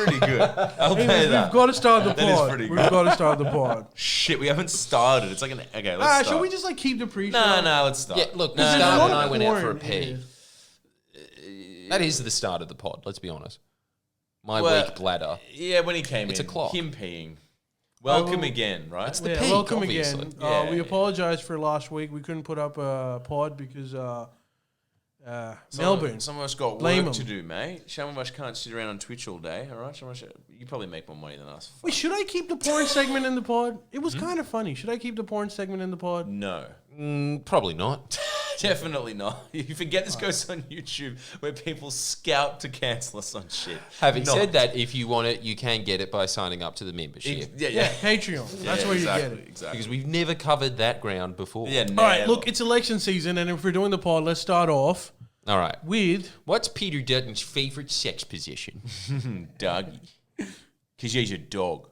pretty good. I'll pay Anyways, that. we've got to start the That is pod. pretty We've good. got to start the pod. Shit, we haven't started. It's like okay, let's start. Should we just like keep the pre-show? No, let's start. Yeah, look, no, the There's a start lot when of I went out for a porn pee. in That is the start of the pod, let's be honest. My Well, weak bladder. Yeah, when he came It's in. a clock. Him peeing. Welcome again, right? It's the Yeah, peak, welcome obviously. again. Yeah. We apologize for last week. We couldn't put up a pod because Melbourne. Some of us got Blame work to 'em. do, mate. Some of us can't sit around on Twitch all day, all right? Some of us, you probably make more money than us. Wait, should I keep the porn segment in the pod? It was kind of funny. Should I keep the porn segment in the pod? No. Probably not. Definitely not. You forget this goes on YouTube where people scout to cancel us on shit. Having Not. said that, if you want it, you can get it by signing up to the membership. Yeah, Patreon. That's where exactly, you get it. Exactly. Because we've never covered that ground before. Yeah, All right, look, it's election season, and if we're doing the pod, let's start off All right. with... What's Peter Dutton's favourite sex position? Doggy. Because he's your dog.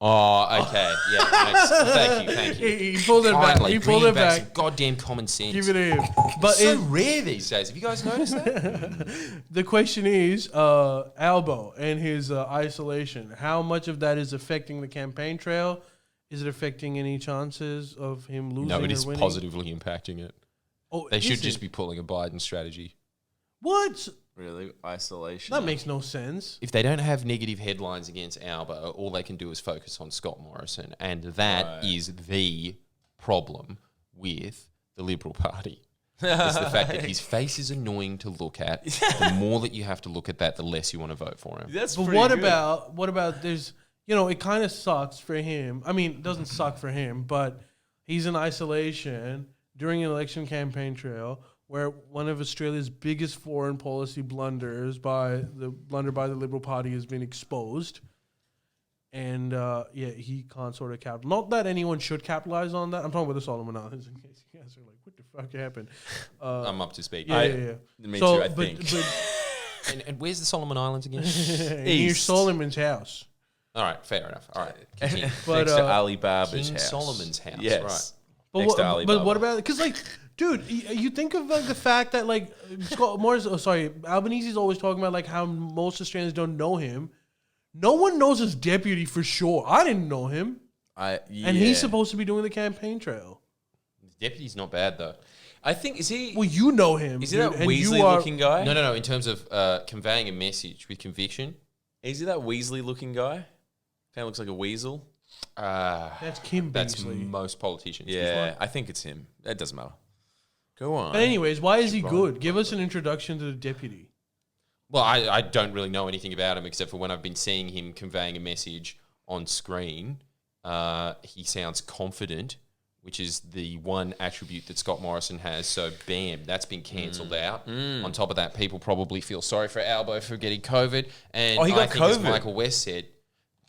Oh, okay. Yeah. Nice. Thank you. He pulled it back. Finally, He pulled bringing it back back. some goddamn common sense. Give it to him. But It's so rare these days. Have you guys noticed that? the question is, Albo and his isolation, how much of that is affecting the campaign trail? Is it affecting any chances of him losing No, it or is winning? positively impacting it. Oh, They is should it? just be pulling a Biden strategy. What? Really? Isolation? That makes no sense. If they don't have negative headlines against Albo, all they can do is focus on Scott Morrison. And that is the problem with the Liberal Party. Is the fact that his face is annoying to look at. The more that you have to look at that, the less you want to vote for him. That's But pretty what good. about there's, it kind of sucks for him. I mean, it doesn't suck for him, but he's in isolation during an election campaign trail where one of Australia's biggest foreign policy blunders by the Liberal Party has been exposed. And, he can't sort of capitalize. Not that anyone should capitalize on that. I'm talking about the Solomon Islands in case you guys are like, what the fuck happened? I'm up to speed. Yeah. Me too, I think. And where's the Solomon Islands again? Near Solomon's house. All right, fair enough. All right, continue. But, Next to Alibaba's King house. Solomon's house, Yes. right. But Next to what, Alibaba. but what about it? Because, dude, you think of the fact that Albanese's always talking about how most Australians don't know him. No one knows his deputy for sure. I didn't know him, and he's supposed to be doing the campaign trail. The deputy's not bad though. I think, is he... Well, you know him. Is he dude, that and you Weasley-looking guy? No. In terms of conveying a message with conviction, Is he that Weasley-looking guy? Kind of looks like a weasel. That's Kim that's Beasley. most politicians. Yeah, I think it's him. That doesn't matter. Go on. But anyways, why is he good? Give us an introduction to the deputy. Well, I don't really know anything about him except for when I've been seeing him conveying a message on screen. He sounds confident, which is the one attribute that Scott Morrison has. So, bam, that's been cancelled out. On top of that, people probably feel sorry for Albo for getting COVID. And Oh, he got I think, as COVID. Michael West said,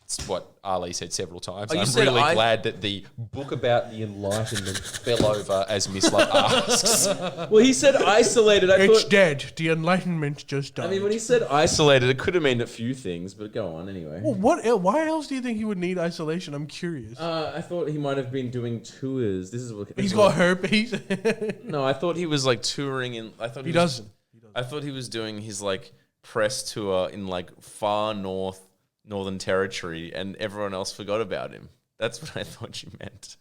it's what Ali said several times. Oh, you I'm said really I- glad that the book about the Enlightenment fell over as Miss Love asks. Well, he said isolated. It's dead. The Enlightenment just died. I mean, when he said isolated, it could have meant a few things, but go on anyway. Well, why else do you think he would need isolation? I'm curious. I thought he might have been doing tours. This is what He's got herpes. No, I thought he was touring in. I thought He doesn't. I thought he was doing his press tour in far Northern Territory, and everyone else forgot about him. That's what I thought you meant.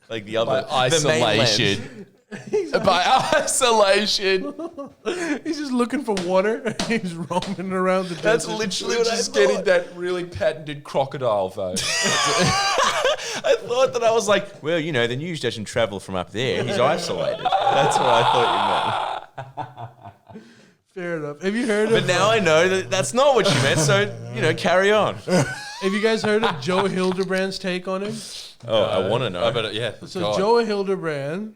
The other By isolation. By isolation. He's just looking for water. He's roaming around the That's desert. literally just getting that really patented crocodile vote. I thought that I was well, the news doesn't travel from up there. He's isolated. That's what I thought you meant. Fair enough. Have you heard But of? now I know that that's not what you meant. So carry on. Have you guys heard of Joe Hildebrand's take on him? Oh, I want to know. So God. Joe Hildebrand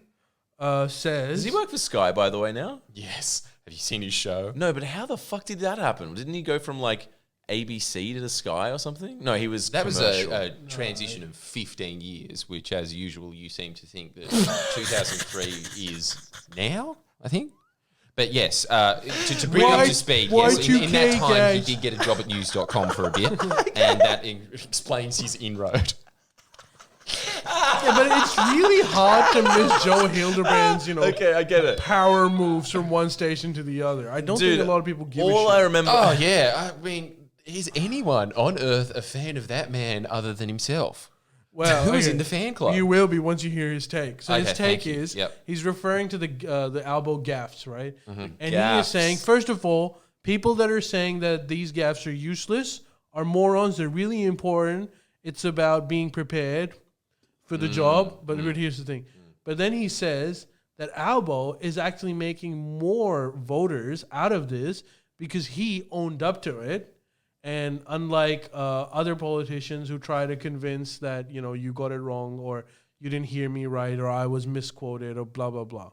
says, Does he work for Sky, by the way, now? Yes. Have you seen his show? No, but how the fuck did that happen? Didn't he go from ABC to the Sky or something? No, he was. That was commercial. a transition of 15 years, which, as usual, you seem to think that 2003 is now, I think. But yes, to bring up to speed, yes, in that Y2K, time guys. he did get a job at news.com for a bit, and that explains his inroad. yeah, but it's really hard to miss Joe Hildebrand's, Okay, I get it. power moves from one station to the other. I don't think a lot of people give a shit. All I remember. Oh, yeah. I mean, is anyone on Earth a fan of that man other than himself? Well, Who's in the fan club? You will be once you hear his take. So Okay, his take thank you. is Yep. he's referring to the Albo gaffes, right? And he is Gaffes. saying, first of all, people that are saying that these gaffes are useless are morons. They're really important. It's about being prepared for the job. But here's the thing. But then he says that Albo is actually making more voters out of this because he owned up to it. And unlike other politicians who try to convince that, you got it wrong or you didn't hear me right or I was misquoted or blah, blah, blah.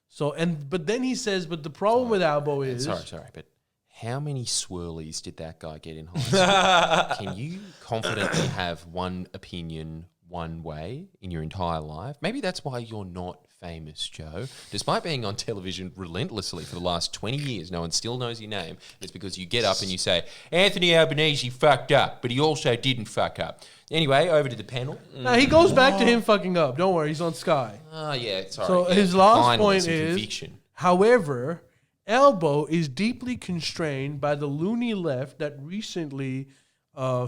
So, but then he says, but the problem with Albo is... Sorry, but how many swirlies did that guy get in high school? Can you confidently have one opinion one way in your entire life? Maybe that's why you're not famous, Joe. Despite being on television relentlessly for the last 20 years, no one still knows your name. It's because you get up and you say, Anthony Albanese fucked up, but he also didn't fuck up. Anyway, over to the panel. No, he goes back to him fucking up. Don't worry, he's on Sky. Oh, yeah, sorry. So yeah. his last Finally, point some is, conviction. however, Albo is deeply constrained by the loony left that recently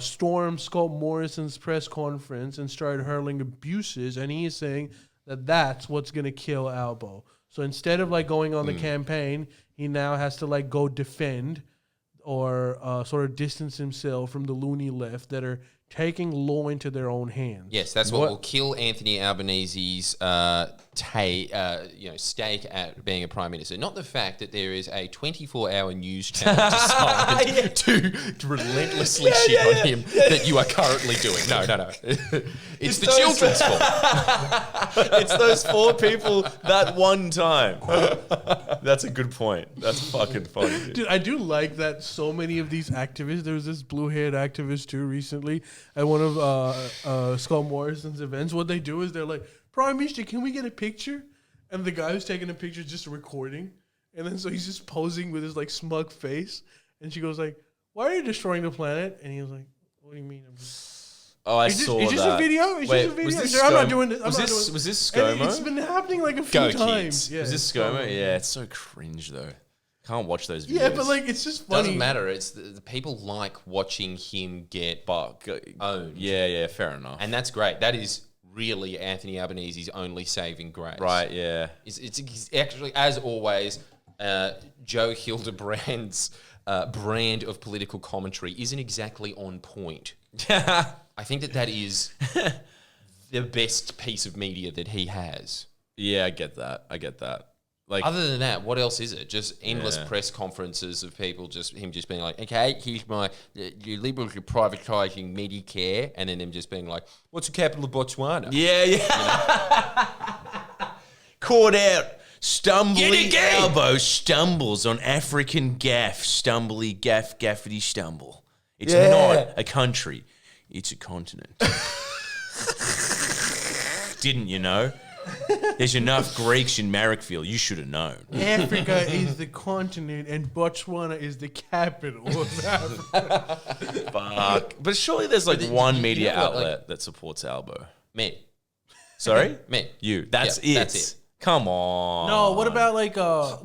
stormed Scott Morrison's press conference and started hurling abuses, and he is saying that that's what's going to kill Albo. So instead of going on the campaign, he now has to go defend or sort of distance himself from the loony left that are taking law into their own hands. Yes, that's what will kill Anthony Albanese's stake at being a prime minister. Not the fact that there is a 24-hour news channel designed to relentlessly shit on him that you are currently doing. No. It's the children's fault. It's those 4 people that one time. That's a good point. That's fucking funny. Dude, I do like that so many of these activists, there was this blue-haired activist too recently at one of Scott Morrison's events. What they do is they're like, Prime Minister, can we get a picture? And the guy who's taking a picture is just recording. And then so he's just posing with his smug face. And she goes why are you destroying the planet? And he was like, what do you mean? I Is saw this that. a video? Is Wait, this a video? was this I'm not ScoMo? doing this. Was this And ScoMo? it's been happening a few Go times. kids. Yeah, Was this ScoMo? Yeah, it's so cringe though. Can't watch those videos. Yeah, but it's just funny. Doesn't matter. It's the people like watching him get owned. Yeah, fair enough. And that's great. That is really Anthony Albanese's only saving grace. Right, yeah. It's actually, as always, Joe Hildebrand's brand of political commentary isn't exactly on point. I think that is the best piece of media that he has. Yeah, I get that. Other than that, what else is it? Just endless press conferences of people him just being like, okay, here's you liberals are privatising Medicare, and then them just being like, what's the capital of Botswana? Yeah. Caught out. Stumbly Albo stumbles on African gaff. Stumbly gaff, gaffity stumble. It's not a country. It's a continent. Didn't you know? There's enough Greeks in Marrickville. You should have known. Africa is the continent and Botswana is the capital of Africa. Fuck. But surely there's one media know what, outlet that supports Albo. Me. Sorry? Me. You. That's Yeah, it. that's it. Come on. No, what about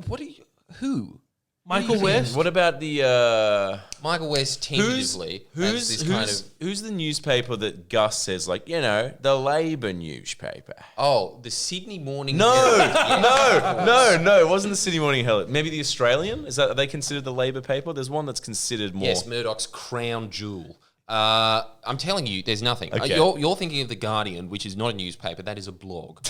What are you... Who? Michael West? What about the Michael West tentatively has this kind of... who's the newspaper that Gus says the Labour newspaper? Oh, the Sydney Morning No, Herald. no, it wasn't the Sydney Morning Herald. Maybe the Australian? Are they considered the Labour paper? There's one that's considered more. Yes, Murdoch's crown jewel. I'm telling you, there's nothing. Okay. You're thinking of The Guardian, which is not a newspaper, that is a blog.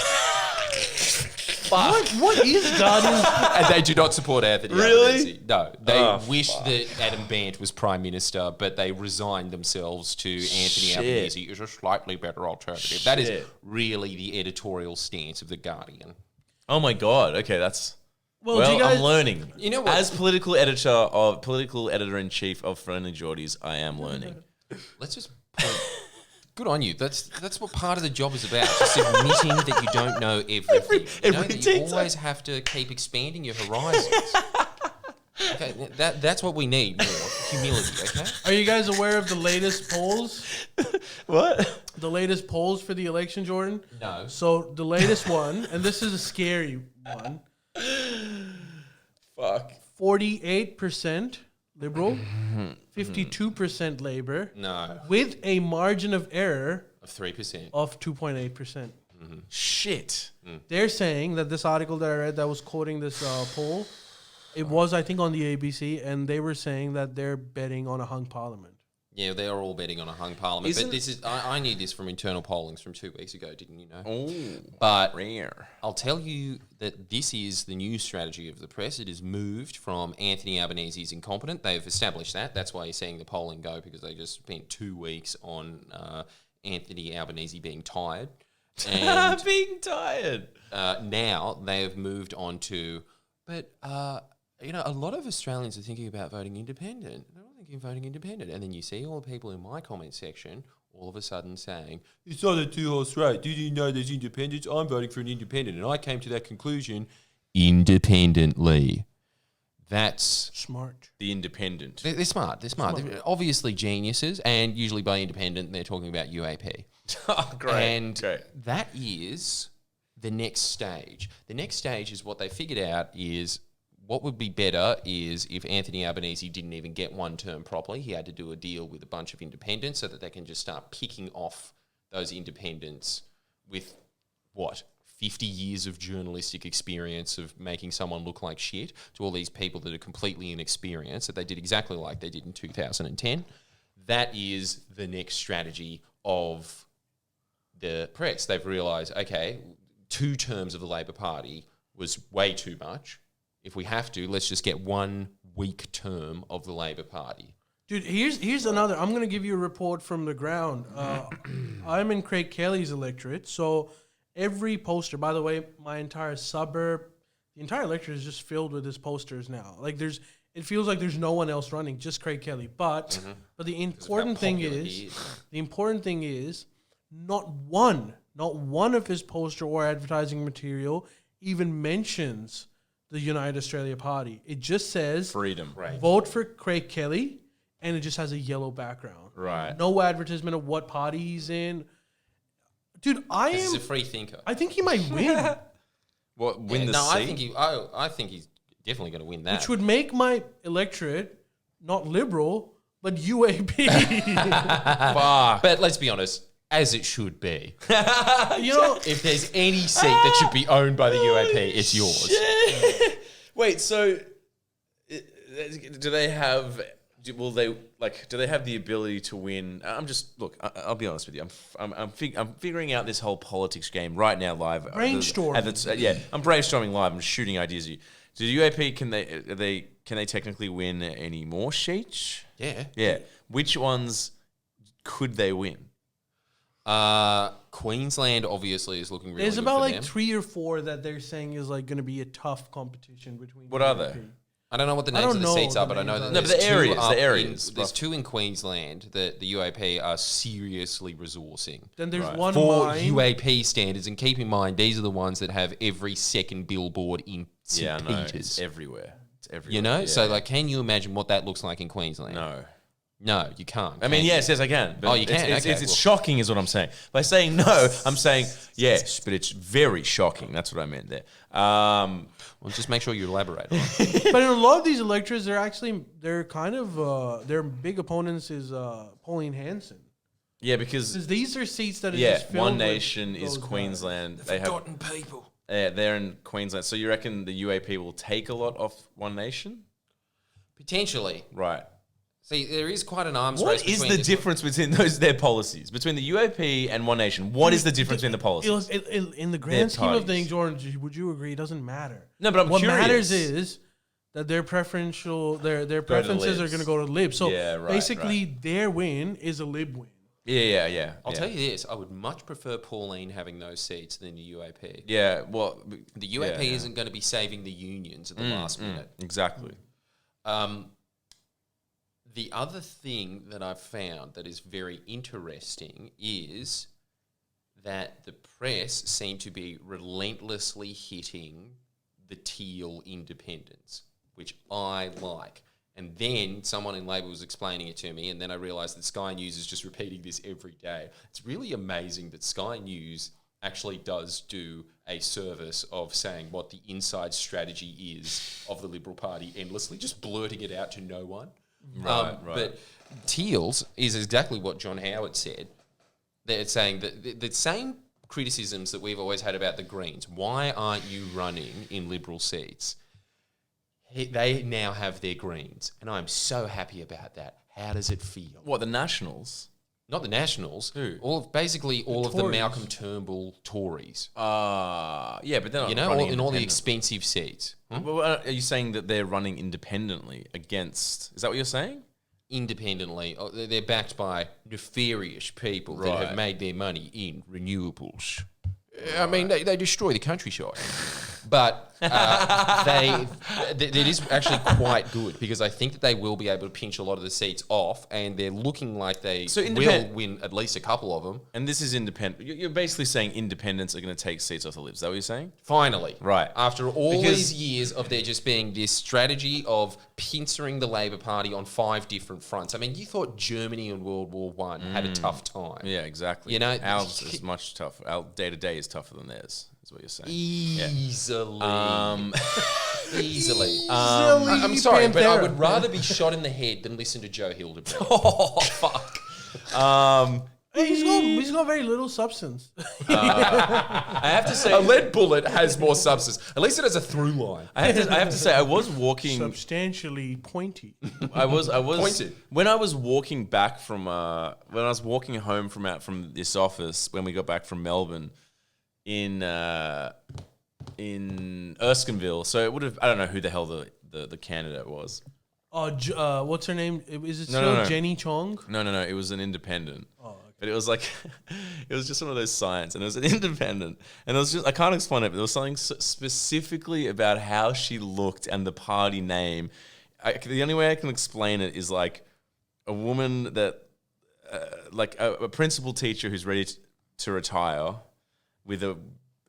What is Guardian? And they do not support Anthony Really? Albanese. No, they wish that Adam Bant was Prime Minister, but they resigned themselves to Anthony Albanese as a slightly better alternative. That is really the editorial stance of The Guardian. Oh my God. Okay, that's... Well, Well, do you guys, I'm learning. You know what? As political editor-in-chief of Friendlyjordies, I am learning. Let's just point. Good on you. That's what part of the job is about. Just admitting that you don't know everything. every You detail. always have to keep expanding your horizons. Okay, that's what we need more. Humility, okay? are you guys aware of the latest polls? What? The latest polls for the election, Jordan. No. So the latest one, and this is a scary one. Fuck. 48% Liberal, 52% Labor, No. with a margin of error Of 3%. of 2.8%. Shit. They're saying that this article that I read that was quoting this poll, it was, I think, on the ABC, and they were saying that they're betting on a hung parliament. Yeah, they are all betting on a hung parliament. Isn't- But this is I knew this from internal pollings from 2 weeks ago, didn't you know? Oh, But rare. I'll tell you that this is the new strategy of the press. It has moved from Anthony Albanese's incompetent. They've established that. That's why you're seeing the polling go, because they just spent 2 weeks on Anthony Albanese being tired. And Being tired. now they have moved on to, but a lot of Australians are thinking about voting independent. They're not thinking of voting independent. And then you see all the people in my comment section all of a sudden saying, it's not a two-horse race. Did you know there's independents? I'm voting for an independent. And I came to that conclusion independently. That's... Smart. The independent. They're smart. They're smart. They're obviously geniuses. And usually by independent, they're talking about UAP. Oh, great. And Great. that is the next stage. The next stage is what they figured out is what would be better is if Anthony Albanese didn't even get one term properly. He had to do a deal with a bunch of independents so that they can just start picking off those independents with, 50 years of journalistic experience of making someone look like shit to all these people that are completely inexperienced, that they did exactly like they did in 2010. That is the next strategy of the press. They've realised, okay, 2 terms of the Labor Party was way too much. If we have to, let's just get 1 weak term of the Labor Party. Dude, here's another. I'm going to give you a report from the ground. I'm in Craig Kelly's electorate, so every poster, by the way, my entire suburb, the entire electorate is just filled with his posters now. Like it feels like there's no one else running, just Craig Kelly. But the important thing is not one of his poster or advertising material even mentions the United Australia Party. It just says Freedom. Right. vote for Craig Kelly, and it just has a yellow background. Right. No advertisement of what party he's in. Dude, He's a free thinker. I think he might win, What, win the seat? I think he's definitely going to win that. which would make my electorate not liberal, but UAP. Fuck. But let's be honest, as it should be. You know, If there's any seat that should be owned by the UAP, it's yours. Wait, so do they have? Do they have the ability to win? I'll be honest with you. I'm figuring out this whole politics game right now live. Brainstorming. I'm brainstorming live. I'm shooting ideas at you. Do the UAP can they technically win any more seats? Yeah. Yeah. Which ones could they win? Queensland obviously is looking really there's good about for like them. 3 or 4 that they're saying is like going to be a tough competition between. What are UAP. they? I don't know what the I names don't of the know seats are, the but I know names that of No, but there's the areas, two up the areas. there's 2 in Queensland that the UAP are seriously resourcing. Then there's Right. one For mine. UAP standards, and keep in mind, these are the ones that have every second billboard in Yeah, St. I know. Peters. It's everywhere. It's everywhere. You know? Yeah. So, like, can you imagine what that looks like in Queensland? No. No, you can't. I mean, can you? yes, I can. But Oh, you can? It's, Okay, it's well. shocking, is what I'm saying. By saying no, I'm saying yes, but it's very shocking. That's what I meant there. Well, just make sure you elaborate on it. But in a lot of these electorates, they're kind of their big opponents is Pauline Hanson. Yeah, because Because these are seats that are just filled One with Nation is those guys. Queensland. They have Forgotten people. they're in Queensland. So you reckon the UAP will take a lot off One Nation? Potentially. Right. See, there is quite an arms race What is between the this difference between their policies between the UAP and One Nation? What is the difference between the policies? In the grand scheme of parties. things, Jordan, would you agree? It doesn't matter. No, but I'm what curious. matters is that their preferences are Libs. going to go to Lib. So Yeah, right, basically, their win is a Lib win. Yeah. I'll tell you this, I would much prefer Pauline having those seats than the UAP. Yeah, well, The UAP yeah. isn't going to be saving the unions at the last minute. Exactly. The other thing that I've found that is very interesting is that the press seem to be relentlessly hitting the teal independents, which I like. And then someone in Labor was explaining it to me, and then I realised that Sky News is just repeating this every day. It's really amazing that Sky News actually does do a service of saying what the inside strategy is of the Liberal Party endlessly, just blurting it out to no one. Right. But Teals is exactly what John Howard said. They're saying that the same criticisms that we've always had about the Greens, why aren't you running in Liberal seats? They now have their Greens, and I'm so happy about that. How does it feel? What, the Nationals? Not the Nationals. Who? All of the Tories. Malcolm Turnbull Tories. Yeah, but they're not You know, running in all the independent. expensive seats. Well, are you saying that they're running independently against... Is that what you're saying? Independently. They're backed by nefarious people that Right. have made their money in renewables. I mean, they destroy the countryside. But it is actually quite good because I think that they will be able to pinch a lot of the seats off, and they're looking like they will win at least a couple of them. And this is independent. You're basically saying independents are going to take seats off the Libs. Is that what you're saying? Finally. Right. After all Because- these years of there just being this strategy of pincering the Labor Party on 5 different fronts. I mean, you thought Germany in World War I had a tough time. Yeah, exactly. You know, ours is much tougher. Our day-to-day is tougher than theirs, is what you're saying. Easily. Easily. Easily, I'm sorry, but I Pantera. would rather be shot in the head than listen to Joe Hildebrand. Oh, fuck. Hey, he's got very little substance. I have to say... A lead bullet has more substance. At least it has a through line. I have to say, I was walking... Substantially pointy. I was Pointed. when I was walking back from when I was walking home from this office when we got back from Melbourne in Erskineville. So it would have, I don't know who the hell the candidate was. Oh, what's her name? Is it No, still no. Jenny Chong? No, it was an independent. Oh, okay. But it was like it was just one of those signs, and it was an independent, and it was just, I can't explain it, but there was something specifically about how she looked and the party name. The only way I can explain it is like a woman that, like a principal teacher who's ready to retire, with a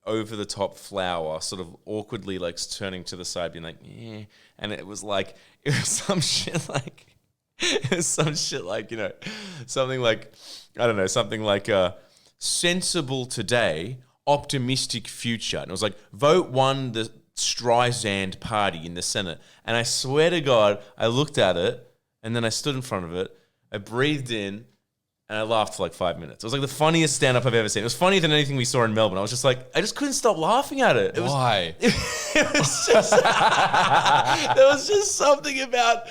over-the-top flower, sort of awkwardly like turning to the side, being like, yeah, and it was some shit like. It was some shit like, you know, something like, I don't know, something like sensible today, optimistic future. And it was like, vote one the Streisand party in the Senate. And I swear to God, I looked at it and then I stood in front of it. I breathed in and I laughed for like 5 minutes. It was like the funniest stand-up I've ever seen. It was funnier than anything we saw in Melbourne. I was just like, I just couldn't stop laughing at it. Why? It was just, there was just something about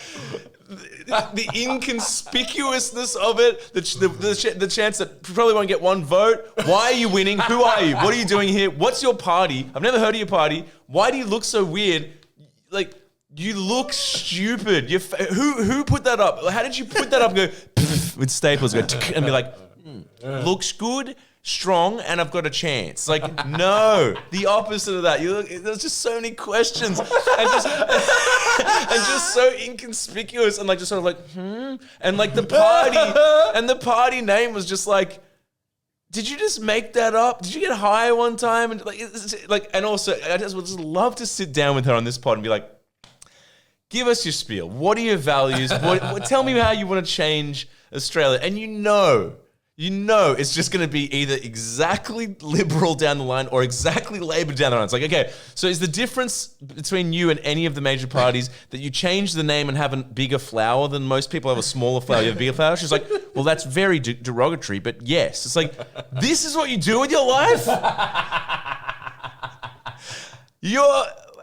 the inconspicuousness of it, the chance that you probably won't get one vote. Why are you winning? Who are you? What are you doing here? What's your party? I've never heard of your party. Why do you look so weird? Like, you look stupid. Who put that up? How did you put that up and go with staples, go and be like, looks good, strong, and I've got a chance. Like, no, the opposite of that. There's just so many questions and just so inconspicuous and like just sort of like, and like the party name was just like, did you just make that up? Did you get high one time? And and also I just would just love to sit down with her on this pod and be like, give us your spiel. What are your values? Tell me how you want to change Australia. And you know it's just going to be either exactly Liberal down the line or exactly Labor down the line. It's like, okay, so is the difference between you and any of the major parties that you change the name and have a bigger flower than most people have a smaller flower, you have a bigger flower? She's like, well, that's very derogatory, but yes. It's like, this is what you do with your life?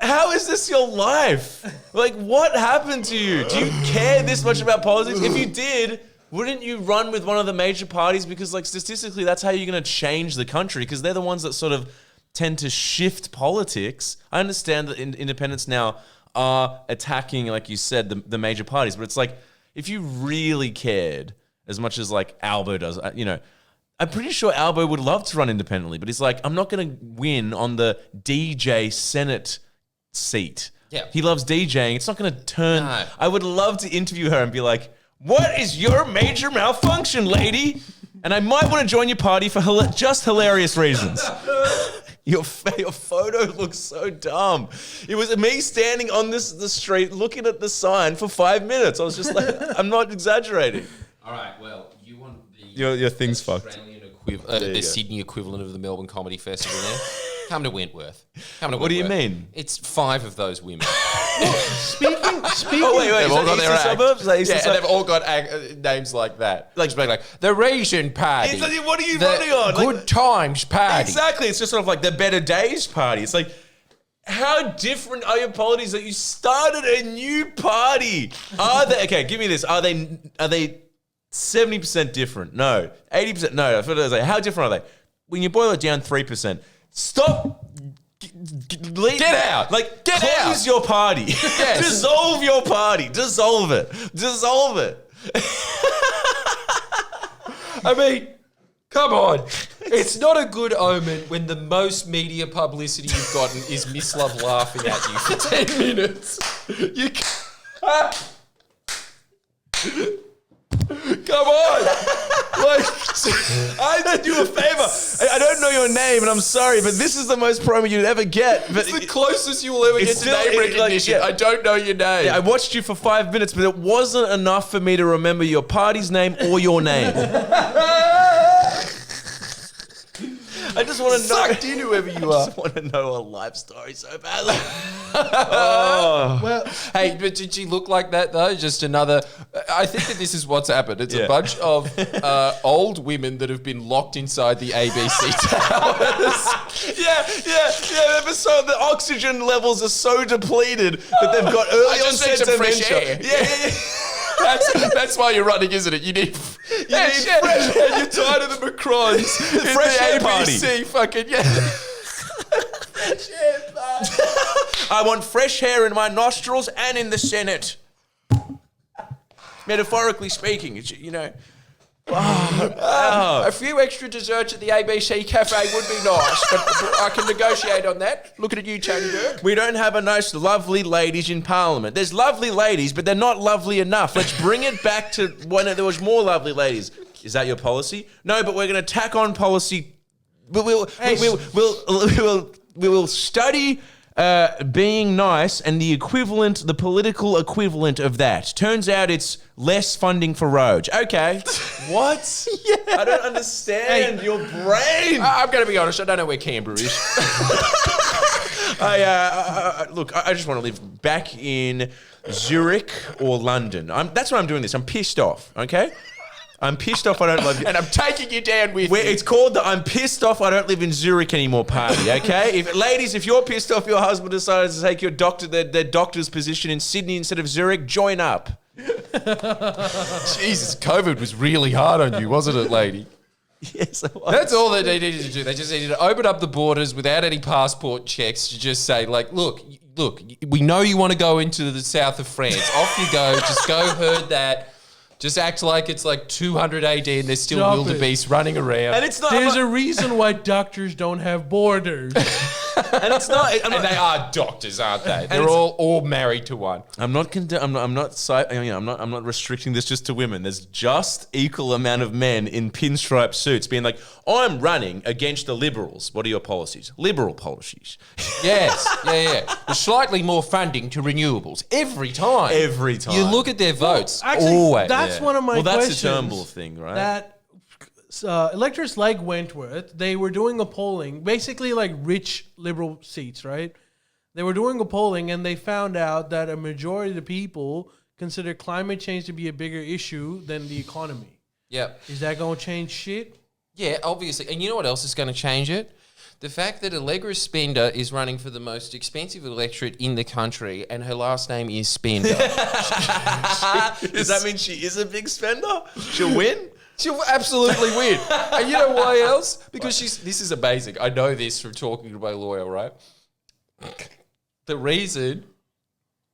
How is this your life? Like, what happened to you? Do you care this much about politics? If you did, wouldn't you run with one of the major parties? Because, like, statistically, that's how you're going to change the country, because they're the ones that sort of tend to shift politics. I understand that independents now are attacking, like you said, the major parties, but it's like, if you really cared as much as, like, Albo does, you know, I'm pretty sure Albo would love to run independently, but he's like, I'm not going to win on the DJ Senate seat. Yeah. He loves DJing. It's not going to turn. No. I would love to interview her and be like, what is your major malfunction, lady? And I might want to join your party for just hilarious reasons. Your photo looks so dumb. It was me standing on the street looking at the sign for 5 minutes. I was just like, I'm not exaggerating. All right, well, you want the Your thing's fucked. Australian the Sydney equivalent of the Melbourne Comedy Festival there? Come to Wentworth. What do you mean? It's 5 of those women. Speaking. Oh, wait. They've all got their suburbs? and they've all got names like that. Like the Raisin Party. It's like, what are you the running on? Good Times Party. Exactly. It's just sort of like the Better Days Party. It's like, how different are your parties that you started a new party? Are they, okay, give me this. Are they 70% different? No. 80%? No. I thought it was like, how different are they? When you boil it down, 3%. Stop. Get out. Like, close your party. Yes. Dissolve your party. Dissolve it. I mean, come on. It's not a good omen when the most media publicity you've gotten is Miss Love laughing at you for 10 minutes. You come on. Like, I did you a favor. I don't know your name, and I'm sorry, but this is the most promo you'd ever get. But it's the closest you will ever get to name recognition. I don't know your name. Yeah, I watched you for 5 minutes, but it wasn't enough for me to remember your party's name or your name. I just want to know. Sucked in whoever you are. I just want to know a life story so badly. Well, hey, but did she look like that though? Just another. I think that this is what's happened. It's a bunch of old women that have been locked inside the ABC towers. Yeah. So the oxygen levels are so depleted that they've got early onset dementia. Yeah. That's why you're running, isn't it? You need fresh air. And you're tired of the Macrons. Fresh air party. Fucking, fresh air party. I want fresh hair in my nostrils and in the Senate. Metaphorically speaking, you know. A few extra desserts at the ABC Cafe would be nice, but I can negotiate on that. Looking at you, Tony Dirk. We don't have enough lovely ladies in Parliament. There's lovely ladies, but they're not lovely enough. Let's bring it back to when there was more lovely ladies. Is that your policy? No, but we're going to tack on policy. We will study being nice and the political equivalent of that. Turns out it's less funding for roads. Okay. What? I don't understand your brain. I'm going to be honest. I don't know where Canberra is. Look, I just want to live back in Zurich or London. That's why I'm doing this. I'm pissed off, okay? I'm pissed off I don't love you. And I'm taking you down with me. It's called the I'm pissed off I don't live in Zurich anymore party, okay? Ladies, if you're pissed off your husband decided to take your their doctor's position in Sydney instead of Zurich, join up. Jesus, COVID was really hard on you, wasn't it, lady? Yes, it was. That's all they needed to do. They just needed to open up the borders without any passport checks to just say, like, look, we know you want to go into the south of France. Off you go. Just go herd that. Just act like it's like 200 AD and there's still wildebeest running around. And it's not. There's a reason why doctors don't have borders. And it's not. And they are doctors, aren't they? They're all married to one. I'm not restricting this just to women. There's just equal amount of men in pinstripe suits being like, I'm running against the Liberals. What are your policies? Liberal policies. Yes, yeah. There's slightly more funding to renewables every time. Every time. You look at their votes. Actually, always. that's one of my questions. That's a Turnbull thing, right? That electors like Wentworth, they were doing a polling, basically like rich liberal seats, right? They were doing a polling and they found out that a majority of the people consider climate change to be a bigger issue than the economy. Yep. Is that going to change shit? Yeah, obviously. And you know what else is going to change it? The fact that Allegra Spender is running for the most expensive electorate in the country and her last name is Spender. Does that mean she is a big spender? She'll win? She'll absolutely win. And you know why else? Because this is amazing. I know this from talking to my lawyer, right? The reason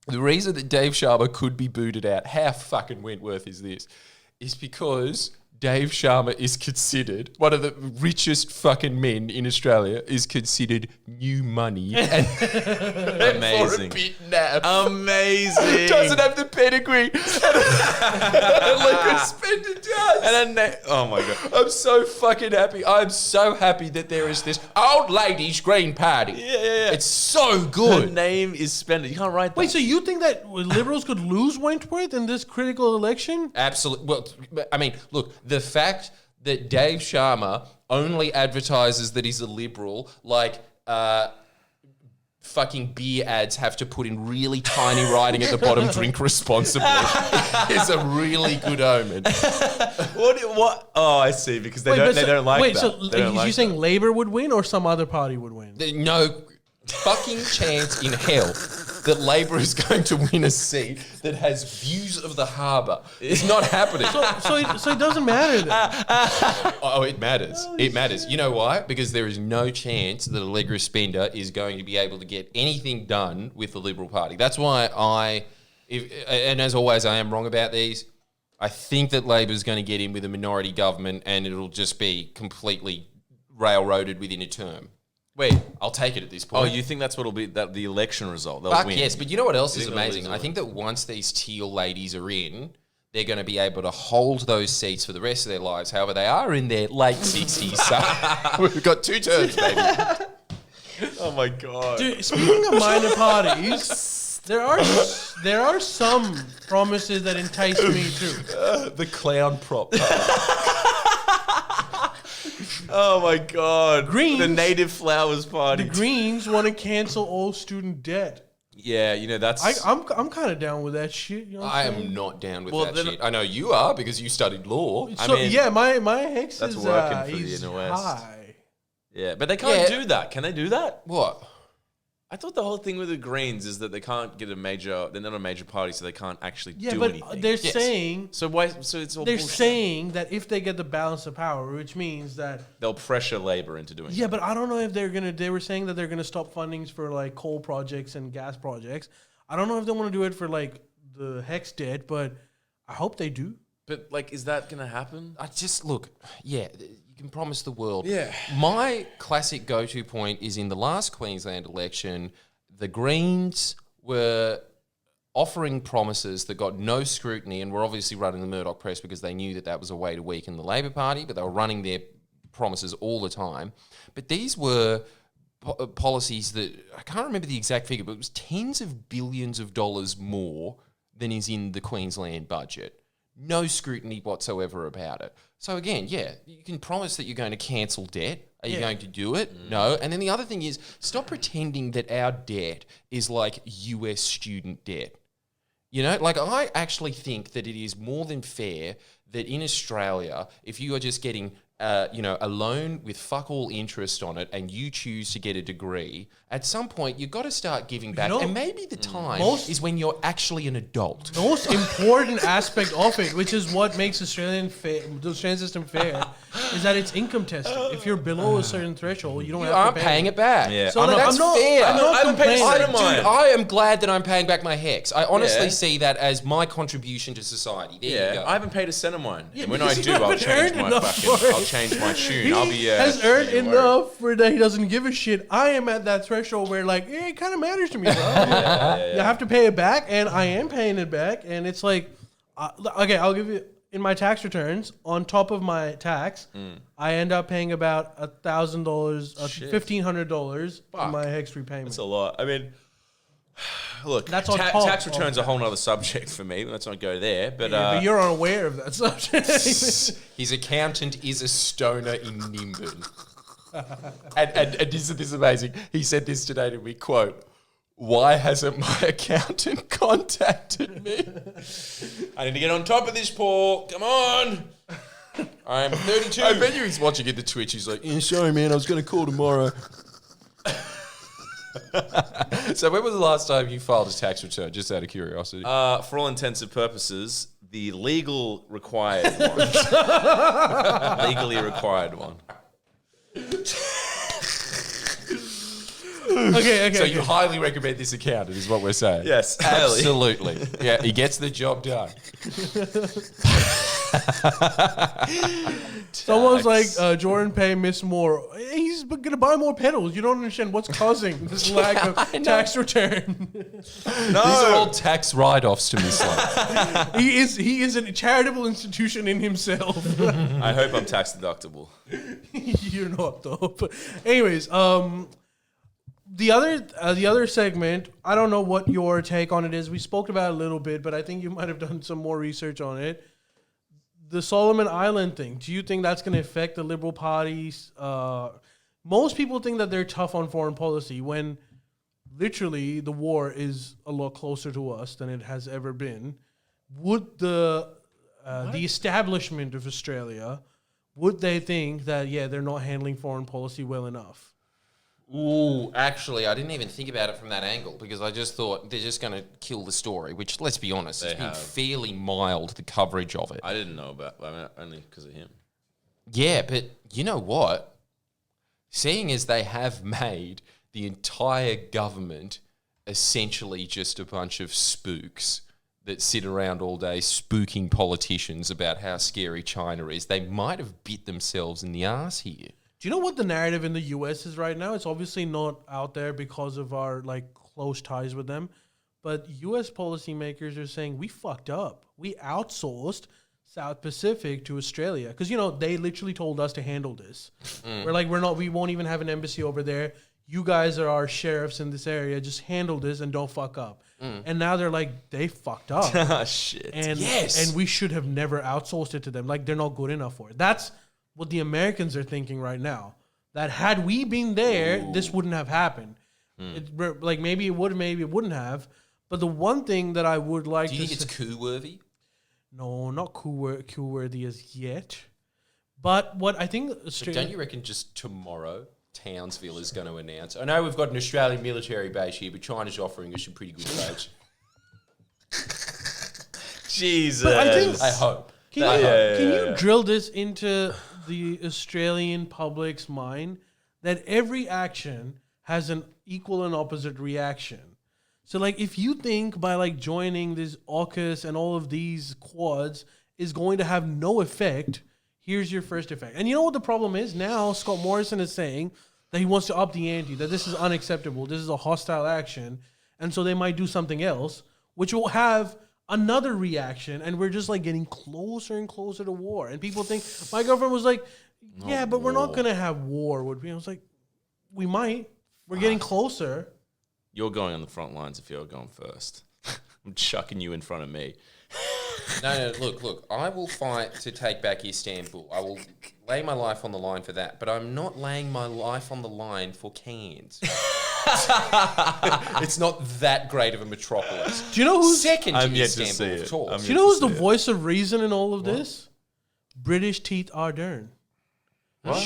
that Dave Sharma could be booted out, how fucking Wentworth is this? Is because Dave Sharma is considered one of the richest fucking men in Australia, is considered new money. And Amazing. For a bit naff. Amazing. Doesn't have the pedigree. And liquor spender does. Oh my God. I'm so fucking happy. I'm so happy that there is this old ladies green party. Yeah. It's so Her good. name is Spender. You can't write that. Wait, so you think that Liberals could lose Wentworth in this critical election? Absolutely. Well, I mean, look, the fact that Dave Sharma only advertises that he's a Liberal, like fucking beer ads have to put in really tiny writing at the bottom, drink responsibly, is a really good omen. What? Oh, I see. Because they don't like that. So They don't you like saying that. Labour would win or some other party would win? There's no fucking chance in hell that Labor is going to win a seat that has views of the harbour. It's not happening. So it doesn't matter then. Oh, it matters. It matters. You know why? Because there is no chance that Allegra Spender is going to be able to get anything done with the Liberal Party. That's why and as always, I am wrong about these. I think that Labor's going to get in with a minority government and it'll just be completely railroaded within a term. Wait. I'll take it at this point. Oh, you think that's what'll be the election result? They'll Fuck win. yes, but you know what else is think they'll amazing? lose I it. think that once these teal ladies are in, they're going to be able to hold those seats for the rest of their lives. However, they are in their late 60s, so we've got 2 terms, baby. Oh my God. Dude, speaking of minor parties, there are some promises that entice me too. The clown prop. Oh my God. Greens. The Native Flowers Party. The Greens want to cancel all student debt. Yeah, you know, that's... I'm kind of down with that shit. You know what I I'm saying? am not down with Well, that then- shit. I know you are because you studied law. So mean, yeah, my hex that's is working for the he's inner west. high. Yeah, but they can't Yeah. do that. Can they do that? What? I thought the whole thing with the Greens is that they can't get a major... They're not a major party, so they can't actually Yeah, do but anything. they're Yes. saying So why... So it's all they're bullshit. saying that if they get the balance of power, which means that They'll pressure Labor into doing yeah, but I don't know if they're gonna. They were saying that they're gonna stop fundings for like coal projects and gas projects. I don't know if they want to do it for like the hex debt, but I hope they do. But, like, is that going to happen? I just look, yeah, you can promise the world. Yeah. My classic go-to point is in the last Queensland election, the Greens were offering promises that got no scrutiny and were obviously running the Murdoch press because they knew that that was a way to weaken the Labor Party, but they were running their promises all the time. But these were policies that, I can't remember the exact figure, but it was tens of billions of dollars more than is in the Queensland budget. No scrutiny whatsoever about it. So again, yeah, you can promise that you're going to cancel debt. Are you going to do it? No. And then the other thing is, stop pretending that our debt is like US student debt. You know, like I actually think that it is more than fair that in Australia, if you are just getting a loan with fuck all interest on it and you choose to get a degree, at some point you've got to start giving back. know, and maybe the time is when you're actually an adult. The most important aspect of it, which is what makes the Australian system fair, is that it's income tested. If you're below a certain threshold, you don't You have aren't to pay paying it back. Yeah. So I'm like, not- that's I'm not, fair. I'm not I haven't paid complaining. a cent of mine. Dude, I am glad that I'm paying back my hex. I honestly Yeah. see that as my contribution to society. There you Yeah, go. I haven't paid a cent of mine. Yeah, And when I because do, you I'll haven't change earned my enough fucking... for it. I'll change my tune. He I'll be... has earned don't worry. enough for that he doesn't give a shit. I am at that threshold where like it kind of matters to me, bro. You have to pay it back, and I am paying it back, and it's like, okay, I'll give you in my tax returns on top of my tax, I end up paying about $1,000, $1,500 for Fuck. my hex repayment. It's a lot. I mean, look, That's on top tax of returns are a whole nother subject for me. Let's not go there. But, But you're unaware of that subject. His accountant is a stoner in Nimbin. and this is amazing. He said this today to me, quote, "Why hasn't my accountant contacted me?" I need to get on top of this, Paul. Come on. I'm 32. I bet you he's watching it the Twitch. He's like, "Yeah, sorry, man, I was going to call tomorrow." So when was the last time you filed a tax return, just out of curiosity? For all intents and purposes, the legal required one. Legally required one. okay. So you highly recommend this accountant, is what we're saying? Yes, highly. Absolutely. Yeah, he gets the job done. Someone's like, Jordan Pay missed more. He's going to buy more pedals. You don't understand what's causing this lack of tax return. These are all tax write-offs to Miss Love. He is a charitable institution in himself. I hope I'm tax deductible. You're not though. But anyways, the other segment, I don't know what your take on it is. We spoke about it a little bit, but I think you might have done some more research on it. The Solomon Island thing. Do you think that's going to affect the Liberal parties? Most people think that they're tough on foreign policy when literally the war is a lot closer to us than it has ever been. Would the establishment of Australia, would they think that, they're not handling foreign policy well enough? Ooh, actually, I didn't even think about it from that angle because I just thought they're just going to kill the story, which, let's be honest, it's been fairly mild, the coverage of it. I didn't know about only because of him. Yeah, but you know what? Seeing as they have made the entire government essentially just a bunch of spooks that sit around all day spooking politicians about how scary China is, they might have bit themselves in the ass here. Do you know what the narrative in the US is right now? It's obviously not out there because of our close ties with them, but US policymakers are saying we fucked up. We outsourced South Pacific to Australia because they literally told us to handle this. We won't even have an embassy over there. You guys are our sheriffs in this area. Just handle this and don't fuck up. And now they're like, they fucked up. Shit. And we should have never outsourced it to them. They're not good enough for it. That's what the Americans are thinking right now. That had we been there, this wouldn't have happened. Maybe it would, maybe it wouldn't have. But the one thing that I would like to... Do you think it's coup-worthy? No, not coup-worthy as yet. But what I think... Don't you reckon just tomorrow Townsville is going to announce... I know we've got an Australian military base here, but China's offering us some pretty good rates. Jesus. But I hope. Can you drill this into the Australian public's mind that every action has an equal and opposite reaction? So, if you think by, joining this AUKUS and all of these quads is going to have no effect, here's your first effect. And you know what the problem is? Now, Scott Morrison is saying that he wants to up the ante, that this is unacceptable, this is a hostile action, and so they might do something else, which will have another reaction, and we're just getting closer and closer to war. And people think, my girlfriend was like, but we're not going to have war, would we? I was like, we might. We're getting closer. You're going on the front lines if you're going first. I'm chucking you in front of me. No, look, I will fight to take back Istanbul. I will lay my life on the line for that, but I'm not laying my life on the line for cans. It's not that great of a metropolis. Do you know who's second to I'm yet to Istanbul? see it. Of course. Do you know who's the voice of reason in all of this? British Teeth Ardern. What?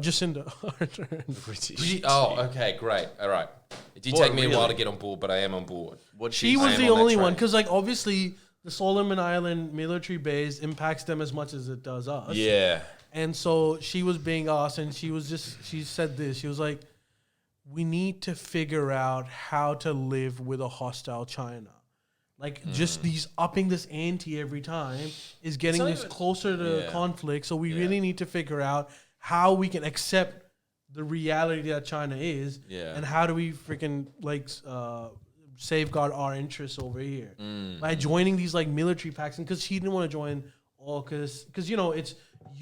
Jacinda Ardern. Oh, okay, great. All right. It did take me a while to get on board, but I am on board. She was the only one, because obviously the Solomon Island military base impacts them as much as it does us. Yeah. And so she was being asked, and she said this. She was like, we need to figure out how to live with a hostile China. Just these upping this ante every time is getting us closer to conflict. So we really need to figure out how we can accept the reality that China is, and how do we freaking safeguard our interests over here by joining these military pacts. And because she didn't want to join AUKUS, because it's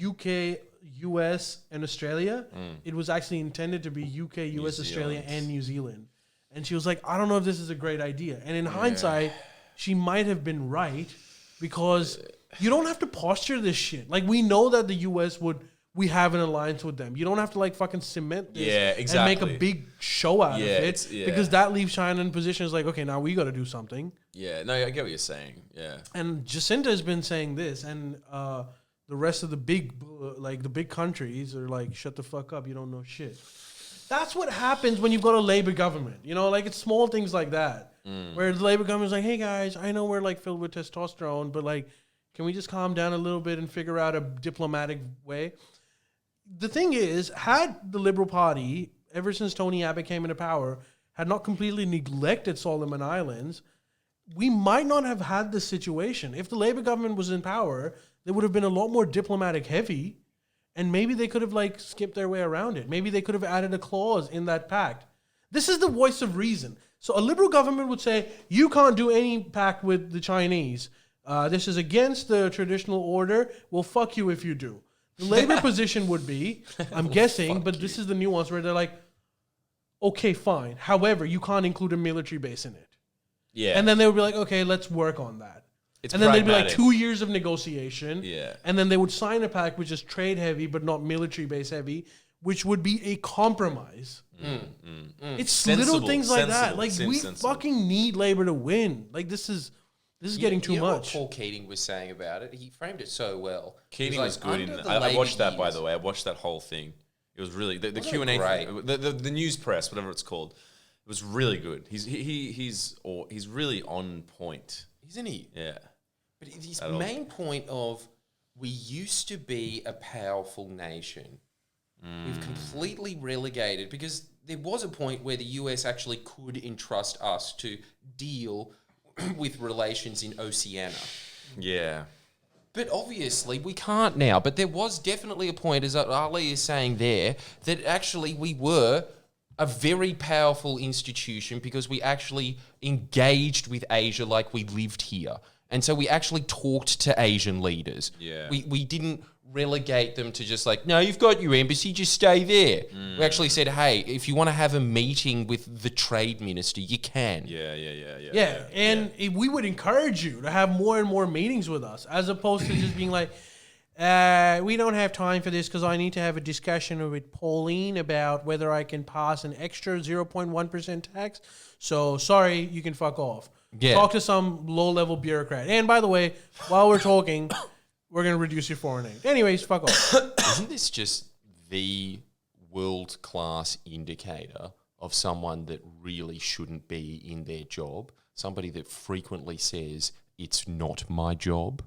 UK, US, and Australia. It was actually intended to be UK, US, Australia, and New Zealand. And she was like, I don't know if this is a great idea. And in hindsight, she might have been right, because you don't have to posture this shit. We know that the US we have an alliance with them. You don't have to fucking cement this and make a big show out of it, because that leaves China in positions okay, now we got to do something. Yeah, no, I get what you're saying. Yeah. And Jacinda has been saying this, and the rest of the big countries are shut the fuck up, you don't know shit. That's what happens when you've got a Labour government. It's small things like that, where the Labour government's like, hey guys, I know we're filled with testosterone, but can we just calm down a little bit and figure out a diplomatic way? The thing is, had the Liberal Party, ever since Tony Abbott came into power, had not completely neglected Solomon Islands, we might not have had this situation. If the Labour government was in power, they would have been a lot more diplomatic heavy, and maybe they could have like skipped their way around it. Maybe they could have added a clause in that pact. This is the voice of reason. So a liberal government would say, you can't do any pact with the Chinese. This is against the traditional order. Well, fuck you if you do. The Labour position would be, I'm guessing, but this is the nuance where they're like, okay, fine. However, you can't include a military base in it. Yeah. And then they would be like, okay, let's work on that. It's and then they'd be like pragmatic. 2 years of negotiation. Yeah. And then they would sign a pact which is trade heavy but not military base heavy, which would be a compromise. It's Sensible, little things like that. sensible, Like seems we sensible. fucking need Labor to win. Like this is getting too You know much. what Paul Keating was saying about it? He framed it so well. Keating He was like, good. under the I Labor watched that, by years- the way. I watched that whole thing. It was really the Wasn't Q and it great? A, the news press, whatever it's called. It was really good. He's really on point. Isn't he? Yeah. But his At all. main point of we used to be a powerful nation. We've completely relegated because there was a point where the US actually could entrust us to deal with relations in Oceania. Yeah. But obviously we can't now. But there was definitely a point, as Ali is saying there, that actually we were a very powerful institution because we actually engaged with Asia like we lived here. And so we actually talked to Asian leaders. Yeah. We didn't relegate them to just like, no, you've got your embassy, just stay there. We actually said, hey, if you want to have a meeting with the trade minister, you can. Yeah. Yeah, and we would encourage you to have more and more meetings with us, as opposed to just being like, we don't have time for this because I need to have a discussion with Pauline about whether I can pass an extra 0.1% tax. So sorry, you can fuck off. Yeah. Talk to some low-level bureaucrat. And by the way, while we're talking, we're going to reduce your foreign aid. Anyways, fuck off. Isn't this just the world-class indicator of someone that really shouldn't be in their job? Somebody that frequently says, it's not my job?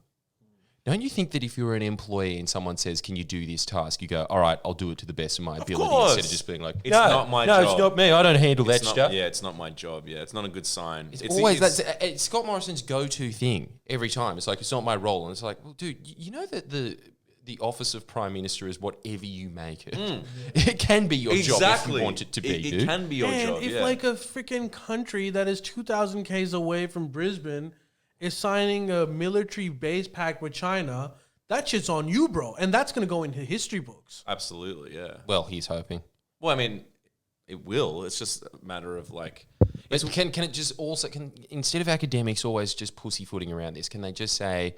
Don't you think that if you're an employee and someone says, can you do this task, you go, all right, I'll do it to the best of my ability, course. instead of just being like, It's not my no, job. it's not me. I don't handle that It's not, stuff. yeah, it's not my job. Yeah, it's not a good sign. It's always it's Scott Morrison's go-to thing every time. It's like, it's not my role. And it's like, well, dude, you know that the office of Prime Minister is whatever you make it. It can be your job if you want it to be, dude. It can be your And job. if Yeah. like a freaking country that is 2,000 k's away from Brisbane is signing a military base pact with China, that shit's on you, bro. And that's going to go into history books. Absolutely. Yeah. Well, he's hoping. Well, I mean, it will. It's just a matter of like. But can it just also, instead of academics always just pussyfooting around this, can they just say,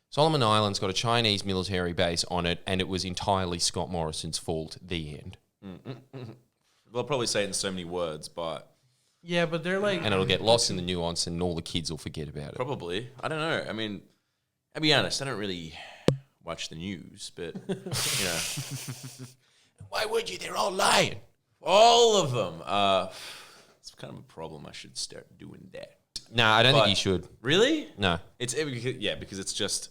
Solomon Islands got a Chinese military base on it and it was entirely Scott Morrison's fault, the end? They'll probably say it in so many words, but Yeah, but they're like... And it'll get lost in the nuance and all the kids will forget about it. probably. I don't know. I mean, I'll be honest. I don't really watch the news, but you know, Why would you? They're all lying. all of them. It's kind of a problem. I should start doing that. No, I don't But- think you should. Really? No. It's because it's just.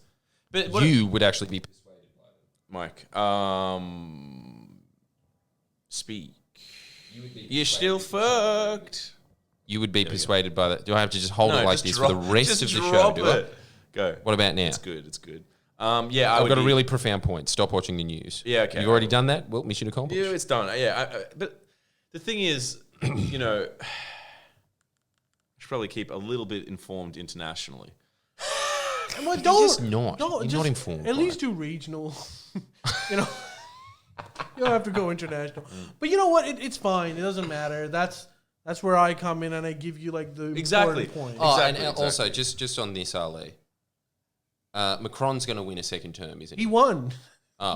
But You would actually be persuaded by them. Mike, speak. You're still fucked. You would be persuaded by that. Do I have to just hold it like just this for the rest of the show? Do I? Go. What about now? It's good. It's good. Yeah, I've got a really profound point. Stop watching the news. Yeah, okay. You've already done that? Well, mission accomplished. Yeah, it's done. Yeah, but the thing is, you know, I should probably keep a little bit informed internationally. Well, You're just not. You're just not informed At by least do regional. You know, you don't have to go international. But you know what? It's fine. It doesn't matter. That's where I come in and I give you like the Exactly. important point. Oh, Exactly, and also, exactly. just on this, Ali, Macron's going to win a second term, isn't He he? won. Oh.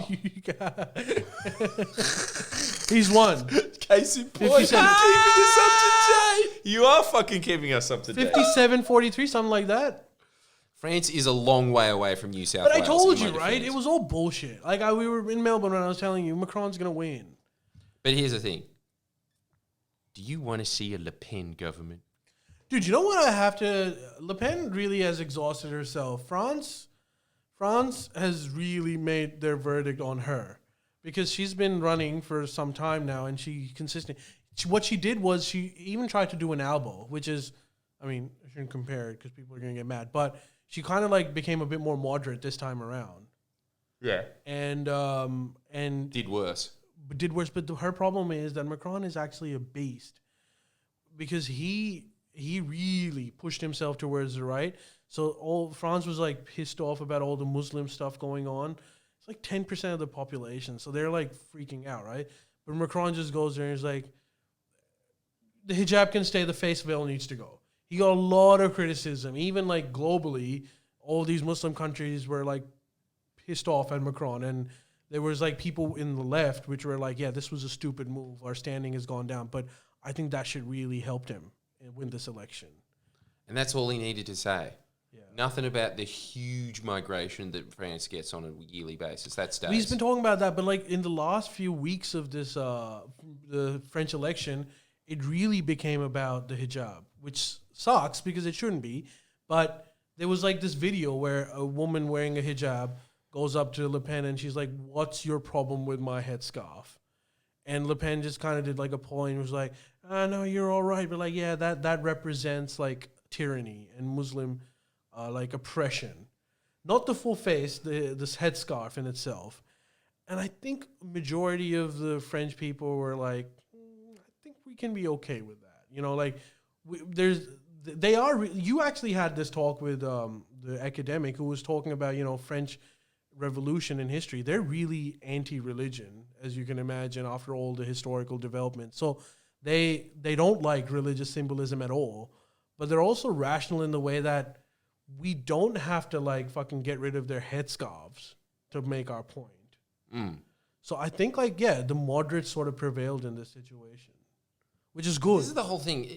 He's won. Case in point. 57. Keeping us up to date. You are fucking keeping us up to date. 57-43, something like that. France is a long way away from New South But I Wales. told in you, my right? defense. It was all bullshit. Like we were in Melbourne when I was telling you, Macron's gonna win. But here's the thing. Do you want to see a Le Pen government? Dude, you know what I have to... Le Pen really has exhausted herself. France has really made their verdict on her because she's been running for some time now and she consistently... What she did was she even tried to do an Albo, which is I mean, I shouldn't compare it because people are going to get mad. But she kind of like became a bit more moderate this time around. Yeah. And Did worse. did worse. But her problem is that Macron is actually a beast because he really pushed himself towards the right. So all France was like pissed off about all the Muslim stuff going on. It's like 10% of the population. So they're like freaking out, right? But Macron just goes there and is like, the hijab can stay, the face veil needs to go. He got a lot of criticism, even like globally. All these Muslim countries were like pissed off at Macron, and there was like people in the left which were like, yeah, this was a stupid move. Our standing has gone down. But I think that should really helped him win this election. And that's all he needed to say. Yeah. Nothing about the huge migration that France gets on a yearly basis. That stays. He's been talking about that, but like in the last few weeks of this the French election, it really became about the hijab, which sucks because it shouldn't be. But there was like this video where a woman wearing a hijab goes up to Le Pen and she's like, "What's your problem with my headscarf?" And Le Pen just kind of did like a poll and was like, no, you're all right. But like, yeah, that represents like tyranny and Muslim like oppression. Not the full face, this headscarf in itself. And I think majority of the French people were like, I think we can be okay with that. You know, like you actually had this talk with the academic who was talking about, you know, French revolution in history. They're really anti-religion, as you can imagine, after all the historical development. So they don't like religious symbolism at all, but they're also rational in the way that we don't have to like fucking get rid of their headscarves to make our point. So I think like, yeah, the moderates sort of prevailed in this situation, which is good. This is the whole thing.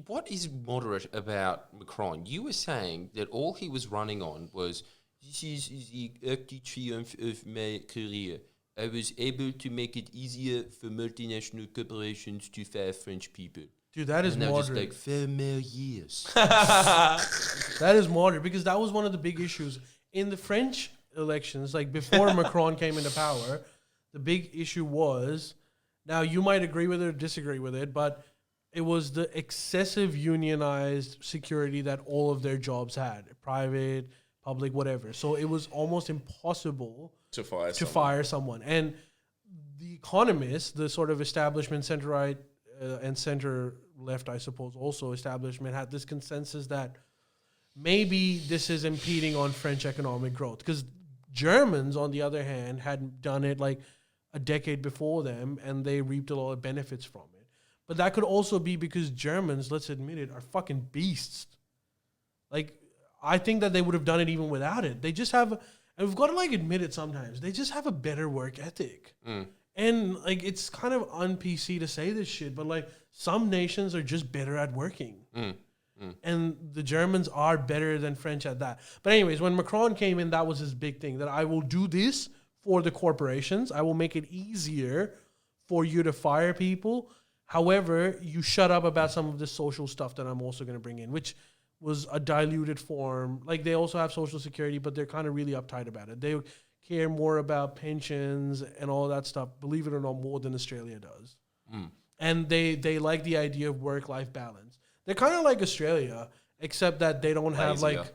What is moderate about Macron? You were saying that all he was running on was, this is the Arc de Triomphe of my career. I was able to make it easier for multinational corporations to fire French people. Dude, that is and now moderate. just like 5 more years. That is moderate because that was one of the big issues in the French elections. Like before Macron came into power, the big issue was, now you might agree with it or disagree with it, but it was the excessive unionized security that all of their jobs had, private, public, whatever. So it was almost impossible To fire fire someone. And the economists, the sort of establishment center-right and center-left, I suppose, also establishment, had this consensus that maybe this is impeding on French economic growth. Because Germans, on the other hand, had done it like a decade before them, and they reaped a lot of benefits from it. But that could also be because Germans, let's admit it, are fucking beasts. Like, I think that they would have done it even without it. They just have, and we've got to like admit it sometimes, they just have a better work ethic. And like, it's kind of un-PC to say this shit, but like some nations are just better at working. And the Germans are better than French at that. But anyways, when Macron came in, that was his big thing, that I will do this for the corporations. I will make it easier for you to fire people. However, you shut up about some of the social stuff that I'm also going to bring in, which was a diluted form. Like, they also have social security, but they're kind of really uptight about it. They care more about pensions and all that stuff, believe it or not, more than Australia does. And they like the idea of work-life balance. They're kind of like Australia, except that they don't have Lazier. like...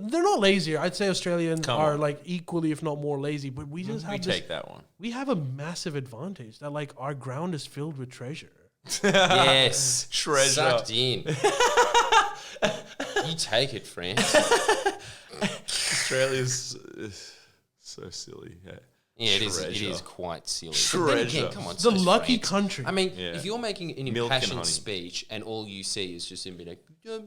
they're not lazier. I'd say Australians Come are on. like equally, if not more, lazy. But we just have We this... take that one. We have a massive advantage that like our ground is filled with treasure. Yes. Treasure. Sucked in. You take it, France. Australia's so silly. Yeah. Yeah, it is. It Treasure. is quite silly. Treasure. But then again, come on, It's a so's lucky France. country. I mean, Yeah. if you're making an Milk and impassioned honey. speech and all you see is just him being like, are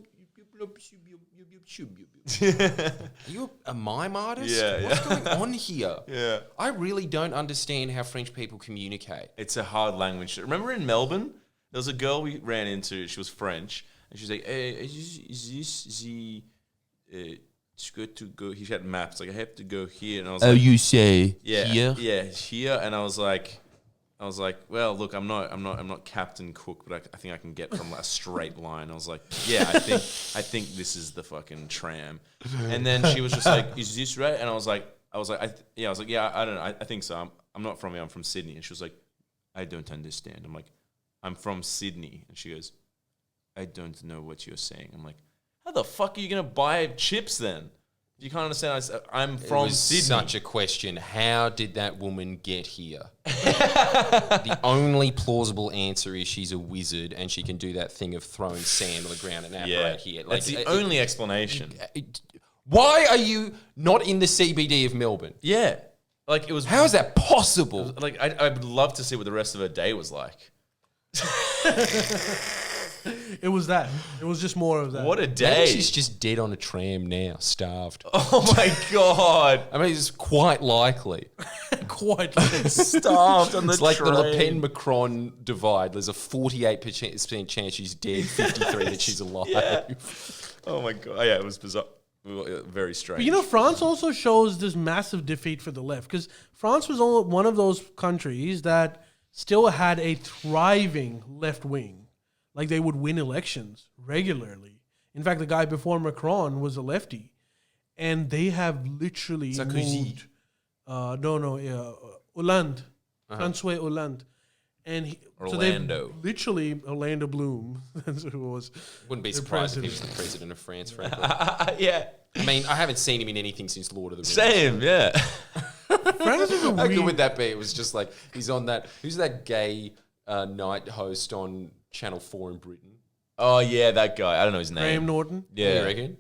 you a mime artist? Yeah, What's going on here? Yeah. I really don't understand how French people communicate. It's a hard language. Remember in Melbourne, there was a girl we ran into. She was French, and she was like, "Hey, is this the? It's good to go." He had maps. Like, I have to go here, and I was like, you say "Yeah, yeah, here." And I was like, "Well, look, I'm not Captain Cook, but I think I can get from a straight line." I was like, "Yeah, I think this is the fucking tram." And then she was just like, "Is this right?" And I was like, "Yeah, I don't know. I think so. I'm not from here. I'm from Sydney." And she was like, "I don't understand." I'm like, "I'm from Sydney." And she goes, I don't know what you're saying. I'm like, how the fuck are you going to buy chips then? You can't understand. I'm from It was Sydney. such a question. How did that woman get here? The only plausible answer is she's a wizard and she can do that thing of throwing sand on the ground and apparate here. That's the only explanation. Why are you not in the CBD of Melbourne? Yeah. Like, it was... How is that possible? Like, I would love to see what the rest of her day was like. It was that. It was just more of that. What a Maybe day. she's just dead on a tram now, starved. Oh, my God. I mean, it's quite likely. Quite. Starved on the It's like the Le train. Pen-Macron divide. There's a 48% chance she's dead, 53 that she's alive. Yeah. Oh, my God. Yeah, it was bizarre. Very strange. But you know, France also shows this massive defeat for the left because France was only one of those countries that still had a thriving left wing. Like, they would win elections regularly. In fact, the guy before Macron was a lefty. And they have literally moved... Hollande. François Hollande. And Orlando. So literally, Orlando Bloom. That's who it was. Wouldn't be the surprised if he president. was the president of France, frankly. Yeah. I mean, I haven't seen him in anything since Lord of the Rings. Same, yeah. France is a How good weird... would that be? It was just like, he's on that... Who's that gay night host on Channel 4 in Britain? Oh, yeah, that guy. I don't know his name. Graham Norton. Yeah. You reckon?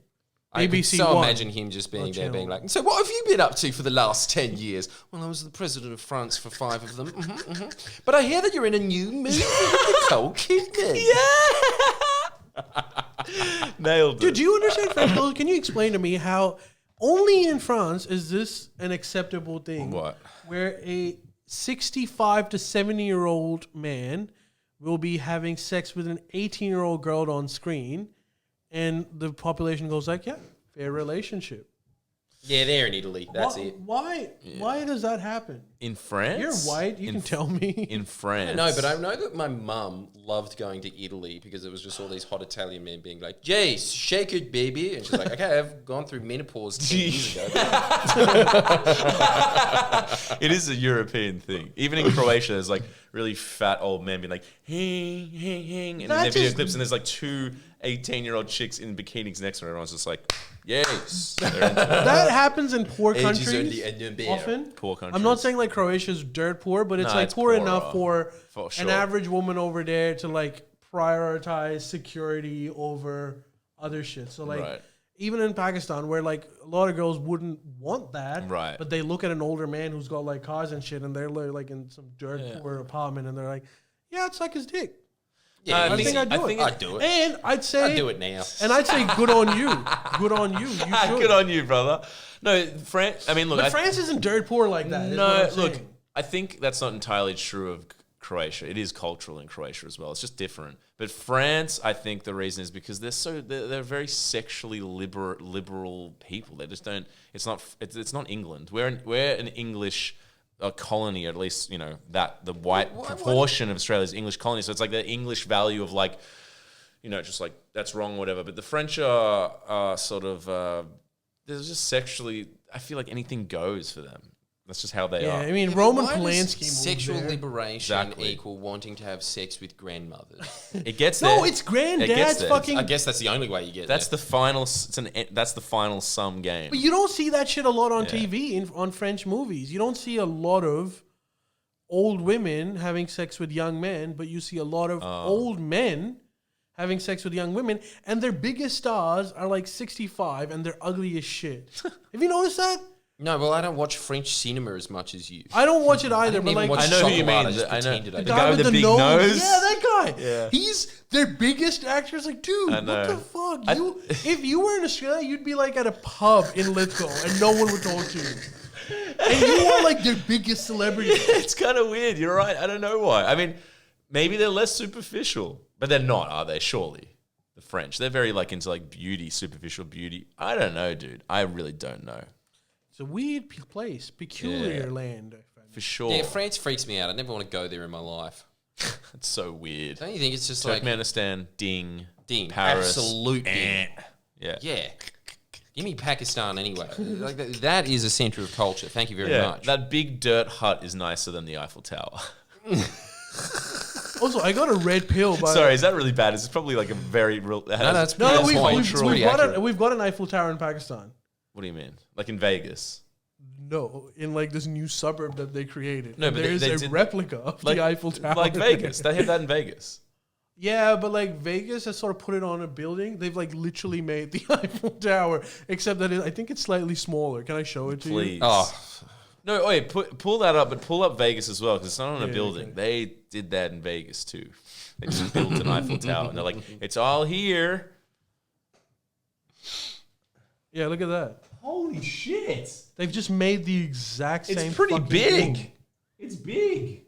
I could ABC so One. imagine him just being there, Channel being One. like, so what have you been up to for the last 10 years? Well, I was the president of France for 5 of them. But I hear that you're in a new movie with Nicole Kidman. Nailed it. Dude, do you understand French culture? Can you explain to me how only in France is this an acceptable thing? What? Where a 65 to 70-year-old man will be having sex with an 18-year-old girl on screen, and the population goes like, yeah, fair relationship. Yeah, they're in Italy. That's why, it. Why does that happen? In France? You're white. You can tell me. In France. No, but I know that my mum loved going to Italy because it was just all these hot Italian men being like, Jace, shake it, baby. And she's like, okay, I've gone through menopause 10 years ago. It is a European thing. Even in Croatia, there's like really fat old men being like, hang, hang, hang. And in their video clips, and there's like 2 18-year-old chicks in bikinis next to her. Everyone's just like, yes. They're into it. That happens in poor Age is countries only a number. often. Poor countries. I'm not saying like Croatia's dirt poor, but it's No, like it's poor poorer, enough for for sure. an average woman over there to like prioritize security over other shit. So like Right. even in Pakistan, where like a lot of girls wouldn't want that, Right. but they look at an older man who's got like cars and shit, and they're like in some dirt poor apartment, and they're like, yeah, it's like his dick. Yeah, I think I'd do it. I'd do it. And I'd say I'd do it now. And I'd say good on you. Good on you. You should. Good on you, brother. No, France. I mean, look. But France isn't dirt poor like that. is what No, I'm look. saying. I think that's not entirely true of Croatia. It is cultural in Croatia as well. It's just different. But France, I think the reason is because they're very sexually liberal people. They just don't. It's not England. We're an English colony, or at least that the white proportion of Australia's English colony. So it's like the English value of like, just like that's wrong, or whatever. But the French are sort of they're just sexually. I feel like anything goes for them. That's just how they Yeah, are. I mean, Yeah, Roman but why does Polanski. sexual moved there. liberation Exactly. equal wanting to have sex with grandmothers. It gets there. No, it's It granddad's gets there. fucking. I guess that's the only way you get That's there. the final. That's the final sum game. But you don't see that shit a lot on Yeah. TV on French movies. You don't see a lot of old women having sex with young men, but you see a lot of old men having sex with young women, and their biggest stars are like 65 and they're ugly as shit. Have you noticed that? No, well, I don't watch French cinema as much as you. I don't watch it I either, didn't but even like watch I know who you Chocolate, mean. I just I know. pretended I The did. guy with the big nose? Yeah, that guy. Yeah. He's their biggest actor. It's like, dude, I what know. the fuck? If you were in Australia, you'd be like at a pub in Lithgow and no one would talk to you. And you are like their biggest celebrity. It's kind of weird. You're right. I don't know why. I mean, maybe they're less superficial, but they're not, are they? Surely, the French. They're very like into like beauty, superficial beauty. I don't know, dude. I really don't know It's a weird place, peculiar Yeah. land. for sure. Yeah, France freaks me out. I never want to go there in my life. It's so weird. Don't you think it's just like Turkmenistan, ding, ding, Paris, absolute ding. Yeah. Yeah. Give me Pakistan anyway. Like that is a center of culture. Thank you very Yeah, much. that big dirt hut is nicer than the Eiffel Tower. Also, I got a red pill. By Sorry, is that really bad? It's probably like a very real. No, that's No, pretty we've got an Eiffel Tower in Pakistan. What do you mean? Like in Vegas? No, in like this new suburb that they created. No, but there's a replica of the Eiffel Tower. Like Vegas. They have that in Vegas. Yeah, but like Vegas has sort of put it on a building. They've like literally made the Eiffel Tower, except that I think it's slightly smaller. Can I show it to you? Please. Oh, No, wait, pull that up, but pull up Vegas as well, because it's not on a building. Okay. They did that in Vegas, too. They just built an Eiffel Tower, and they're like, it's all here. Yeah, look at that. Holy shit. They've just made the exact same. It's pretty fucking big. thing. It's big.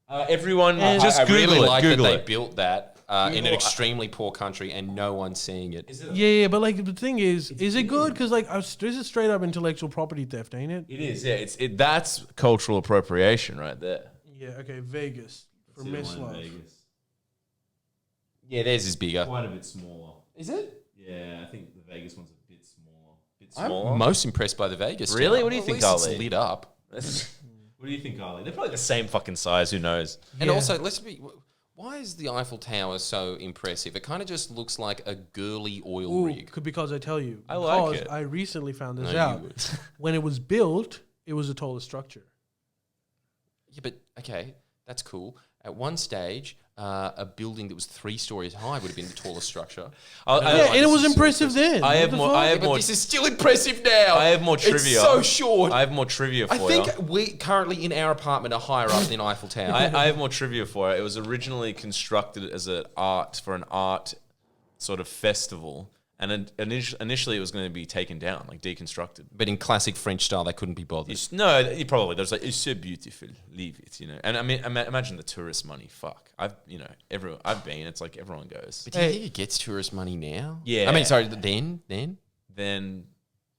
Everyone, And- just I Google really it. like Google that they it. built that in an extremely poor country and no one's seeing it. Yeah, but like the thing is it good? Because like this is straight up intellectual property theft, ain't it? It is, yeah. That's cultural appropriation right there. Yeah. Okay. Vegas for Miss Love. Yeah, theirs is bigger. Quite a bit smaller. Is it? Yeah, I think the Vegas one's a bit smaller. I'm most impressed by the Vegas. Really? tower. What do you At think, least it's Ali? lit up. What do you think, Carly? They're probably the same fucking size. Who knows? And Yeah. also, why is the Eiffel Tower so impressive? It kind of just looks like a girly oil Ooh, rig. because I tell you, I like because it. I recently found this No, you out. would. When it was built, it was the tallest structure. Yeah, but okay, that's cool. At one stage, a building that was 3 stories high would have been the tallest structure. Yeah, and it was impressive then. I What have the more. fuck? I have But more. this is still impressive now. I have more trivia. It's so short. I have more trivia for I you. think we currently in our apartment are higher up than Eiffel Tower. I have more trivia for it. It was originally constructed as an art sort of festival, and initially it was going to be taken down, like deconstructed. But in classic French style, they couldn't be bothered. No, you probably there's like it's so beautiful, leave it, you know. And I mean, imagine the tourist money. Fuck, I've been. It's like everyone goes. But do you think it gets tourist money now? Yeah. I mean, sorry, then? Then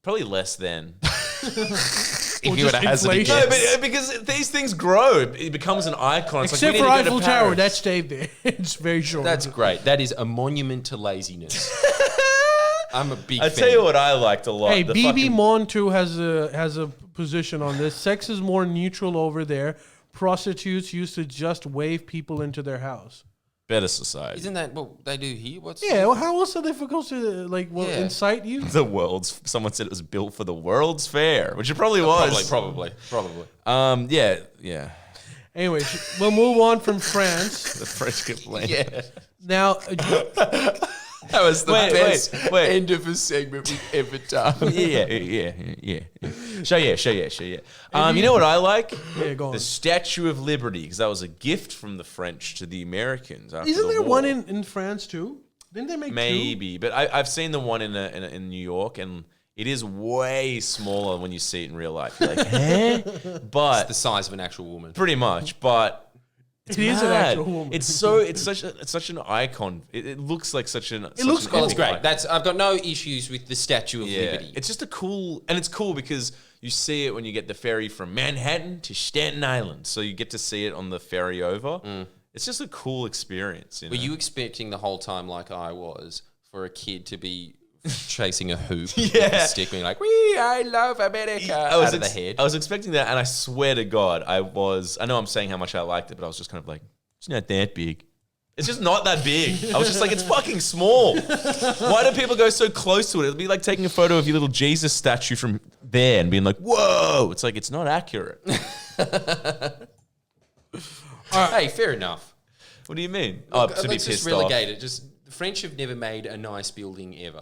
probably less than. If Or you were just to hazard a inflation. No, guess. but because these things grow, it becomes an icon. It's Except like, we for need to go Eiffel to Tower, Paris. that stayed there. It's very short. That's great. That is a monument to laziness. I'm a big I fan. tell you what I liked a lot. Hey, the BB fucking- Montu has a position on this. Sex is more neutral over there. Prostitutes used to just wave people into their house. better society. Isn't that what they do here? What's Yeah, well, how else are they supposed to Yeah. incite you? The world's. Someone said it was built for the World's Fair, which it probably was. Probably. Yeah. Anyway, we'll move on from France. The French complaint. Yeah. Now, That was the Wait, best wait. end of a segment we've ever done. Yeah. Show yeah. You know what I like? Yeah, go on. The Statue of Liberty, because that was a gift from the French to the Americans. After isn't the there war. one in France too? Didn't they make two? Maybe, but I've seen the one in New York, and it is way smaller when you see it in real life. You're like, huh? But The size of an actual woman. pretty much, but. It is an mad. actual woman. It's such an icon. It looks like such an. It looks cool. It's great. I've got no issues with the Statue of Liberty. It's just it's cool because you see it when you get the ferry from Manhattan to Staten Island. So you get to see it on the ferry over. It's just a cool experience. You know? Were you expecting the whole time, like I was, for a kid to be chasing a hoop with a stick, being like, "Wee, I love America," out of the head? I was expecting that, and I swear to God, I know I'm saying how much I liked it, but I was just kind of like, it's not that big. It's just not that big. I was just like, it's fucking small. Why do people go so close to it? It'll be like taking a photo of your little Jesus statue from there and being like, whoa. It's like, it's not accurate. Hey, fair enough. What do you mean? To be Let's just pissed relegate off. it. Just the French have never made a nice building ever.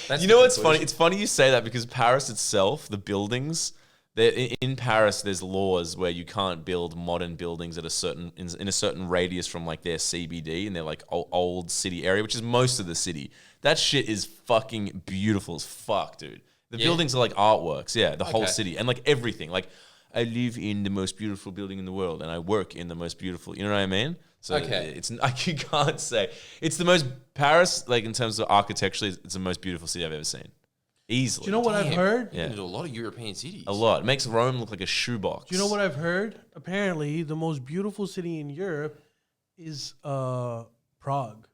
That's You the know what's funny? conclusion. It's funny you say that because Paris itself, the buildings, in Paris, there's laws where you can't build modern buildings at in a certain radius from like their CBD and their like old city area, which is most of the city. That shit is fucking beautiful as fuck, dude. The buildings are like artworks, the whole Okay. city and like everything. Like I live in the most beautiful building in the world and I work in the most beautiful. You know what I mean? So Okay. it's like you can't say it's the most Paris like in terms of architecture. It's the most beautiful city I've ever seen. Easily. Do you know what I've Damn. heard? Yeah. Into a lot of European cities. A lot. It makes Rome look like a shoebox. Do you know what I've heard? Apparently, the most beautiful city in Europe is Prague.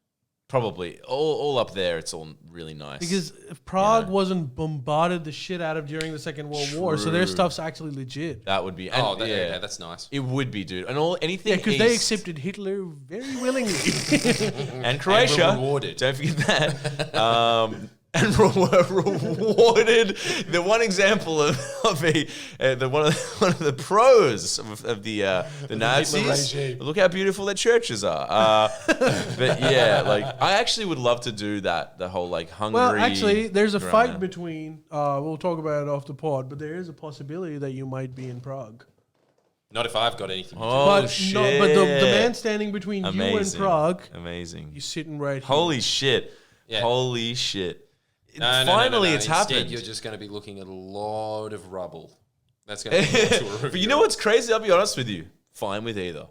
Probably all up there. It's all really nice. Because Prague wasn't bombarded the shit out of during the Second World War, so their stuff's actually legit. That would be. Yeah, that's nice. It would be, dude. And anything. Yeah, because they accepted Hitler very willingly. And Croatia. And were rewarded. Don't forget that. And rewarded the one example of one of the pros of the Nazis. Look how beautiful their churches are. But yeah, like I actually would love to do that. The whole like Hungary. Well, actually, there's a fight between. We'll talk about it off the pod, but there is a possibility that you might be in Prague. Not if I've got anything. But shit! but the man standing between you and Prague, amazing. you're sitting right here. Holy shit! Yeah. Holy shit! Finally, it's Instead, happened. you're just going to be looking at a lot of rubble. That's going to be But you know what's crazy? I'll be honest with you. Fine with either.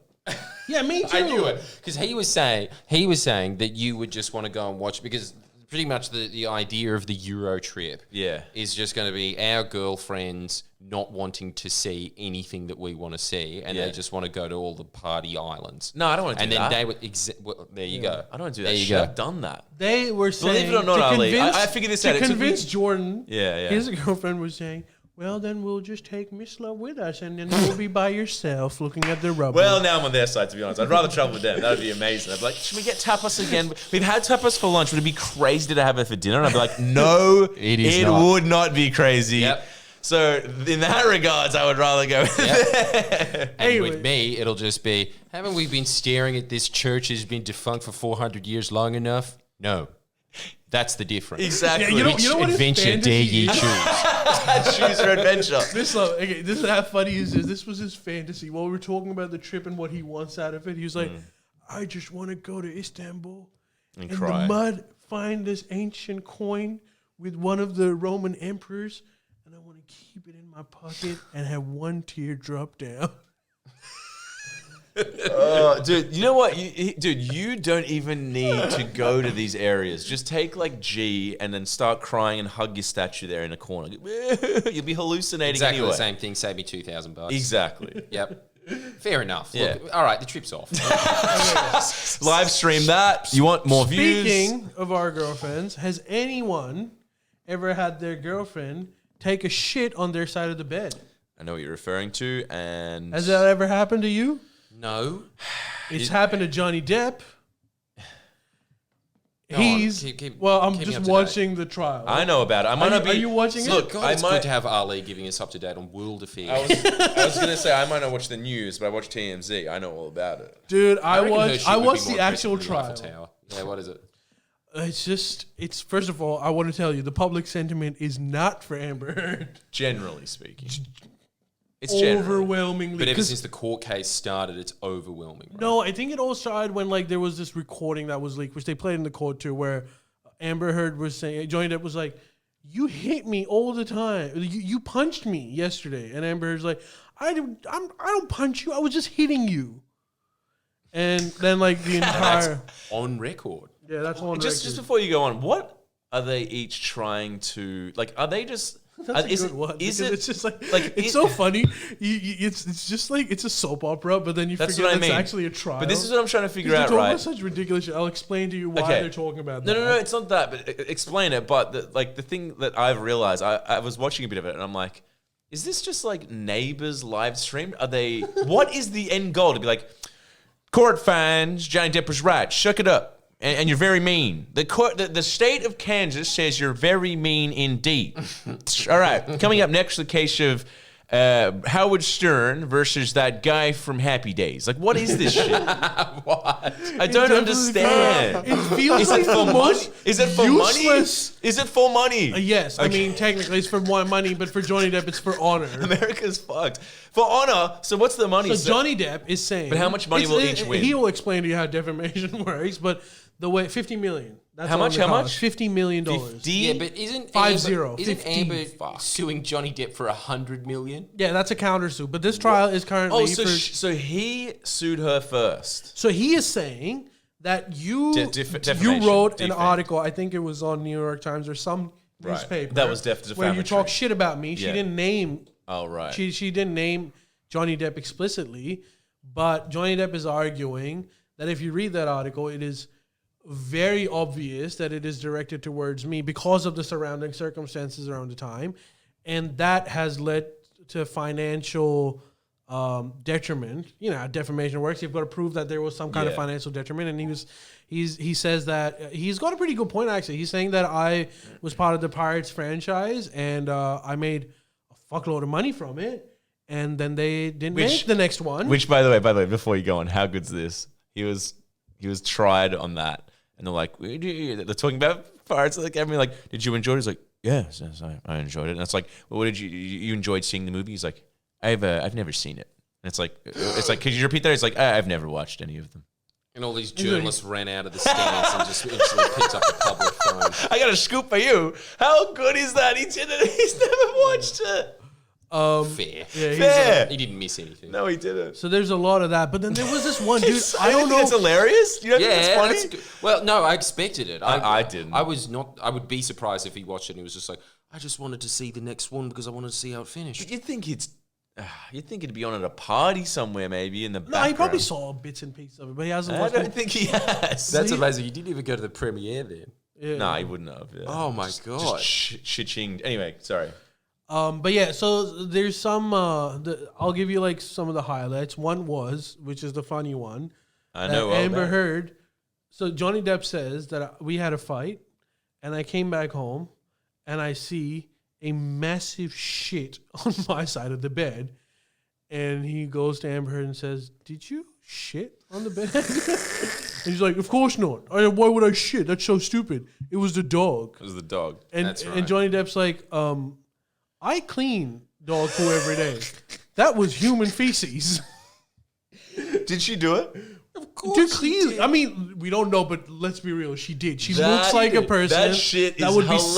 Yeah, me too. I knew it because he was saying that you would just want to go and watch because pretty much the idea of the Euro trip is just going to be our girlfriends not wanting to see anything that we want to see, and they just want to go to all the party islands. No, I don't want to do that. And then they would. Well, there you go. I don't want to do that. There you shit. go. I've done that. They were saying, Believe it or not, to Ali, convince, I figured this out. To It took convince me- Jordan, Yeah. his girlfriend was saying, well, then we'll just take Miss Love with us, and then you'll be by yourself looking at the rubber. Well, now I'm on their side, to be honest. I'd rather travel with them. That would be amazing. I'd be like, should we get tapas again? We've had tapas for lunch. Would it be crazy to have it for dinner? And I'd be like, no, it would not be crazy. Yep. So in that regards, I would rather go with And Anyway. with me, it'll just be, haven't we been staring at this church has been defunct for 400 years long enough? No. That's the difference. Exactly. Yeah, you know Which what his adventure fantasy dare ye is? choose? Choose your adventure. Miss Love, okay, this is how funny is this. This was his fantasy. While we were talking about the trip and what he wants out of it, he was like, I just want to go to Istanbul And in cry. the mud, find this ancient coin with one of the Roman emperors, and I want to keep it in my pocket and have one tear drop down. Dude, you know what? You don't even need to go to these areas. Just take like G and then start crying and hug your statue there in a corner. You'll be hallucinating Exactly anyway. the same thing. Save me $2,000. Exactly. Yep. Fair enough. Yeah. Look, all right, the trip's off. Live stream that. You want more views? Speaking of our girlfriends, has anyone ever had their girlfriend take a shit on their side of the bed? I know what you're referring to, and Has that ever happened to you? No. It's happened to Johnny Depp. Go on, He's keep I'm me up just to date. watching the trial. I know about it. I might not be. Are you watching it? Look, God, I it's might. good to have Ali giving us up to date on world affairs. I was gonna say I might not watch the news, but I watch TMZ. I know all about it. Dude, I reckon her shit I would be watched more the actual impressive than the trial. Eiffel Tower. Yeah, what is it? It's first of all, I want to tell you the public sentiment is not for Amber Heard. Generally speaking, it's general. Overwhelmingly. But ever 'cause- since the court case started, it's overwhelming. Right? No, I think it all started when like there was this recording that was leaked, which they played in the court too, where Amber Heard was saying, Johnny Depp was like, "You hit me all the time. You punched me yesterday," and Amber Heard's like, "I don't punch you. I was just hitting you." And then like the entire On record. that's on Just record. before you go on, what are they each trying to like? Are they just? That's is a good it? one. Is because it? It's just like like, it's it- so funny. It's just like it's a soap opera, but then you That's forget what I it's mean. actually a trial. But this is what I'm trying to figure They're out, talking right? about such ridiculous shit. I'll explain to you why Okay. they're talking about No, that. no, it's not that. But explain it. But the thing that I've realized, I was watching a bit of it, and I'm like, is this just like Neighbours live streamed? Are they? What is the end goal? To be like, court finds Johnny Depp was right. Shuck it up. And you're very mean. The state of Kansas says you're very mean indeed. All right. Coming up next, the case of Howard Stern versus that guy from Happy Days. Like, what is this shit? What? I don't understand. It feels Is like it for the money? most Is it for useless. money? Is it for money? Yes, I mean technically it's for money, but for Johnny Depp it's for honor. America's fucked. For honor, so what's the money? So Johnny Depp is saying, But how much money will each win? He will explain to you how defamation works, but the way 50 million. That's How all much? it How costs. much? $50 million. Yeah, but isn't 50, Amber, isn't 50. Amber Fuck. suing Johnny Depp for $100 million? Yeah, that's a countersuit. But this trial is currently Oh, so for. so he sued her first. So he is saying that you defamation, wrote an defame. article. I think it was on New York Times or some newspaper. That was where you defamatory. talk shit about me. She Yeah. didn't name. Oh, right. She didn't name Johnny Depp explicitly, but Johnny Depp is arguing that if you read that article, it is very obvious that it is directed towards me because of the surrounding circumstances around the time, and that has led to financial detriment. You know how defamation works. You've got to prove that there was some kind of financial detriment, and he says that he's got a pretty good point actually. He's saying that I was part of the Pirates franchise and I made a fuckload of money from it, and then they didn't make the next one. Which, by the way, before you go on, how good's this? He was tried on that, and they're like, they're talking about Pirates of the Academy. Like, did you enjoy it? He's like, yes, I enjoyed it. And it's like, well, what did you enjoyed seeing the movie? He's like, I've never seen it. And it's like, could you repeat that? He's like, I've never watched any of them. And all these journalists ran out of the stands and just instantly picked up the public phone. I got a scoop for you. How good is that? He didn't. He's never watched it. Fair. Yeah, Fair. He didn't miss anything. No, he didn't. So there's a lot of that. But then there was this one dude. I don't know. It's hilarious. You don't think it's funny? That's good. Well, no, I expected it. I didn't. I was not. I would be surprised if he watched it and he was just like, I just wanted to see the next one because I wanted to see how it finished. You'd think it'd be on at a party somewhere, maybe in the background. No, he probably saw bits and pieces of it, but he hasn't I watched don't it. think he has. That's amazing. You didn't even go to the premiere then. Yeah. No, he wouldn't have. Yeah. Oh my god. Just shit-chinged. Anyway, sorry. But yeah, so there's some. I'll give you like some of the highlights. One was, which is the funny one. I know. Amber Heard. So Johnny Depp says that we had a fight, and I came back home, and I see a massive shit on my side of the bed, and he goes to Amber Heard and says, "Did you shit on the bed?" And he's like, "Of course not. Why would I shit? That's so stupid. It was the dog." It was the dog. And That's right. and Johnny Depp's like, I clean dog poo every day. That was human feces. Did she do it? Of course. Dude, clearly. I mean, we don't know, but let's be real. She did. She That- looks like a person that shit that is would be hilarious.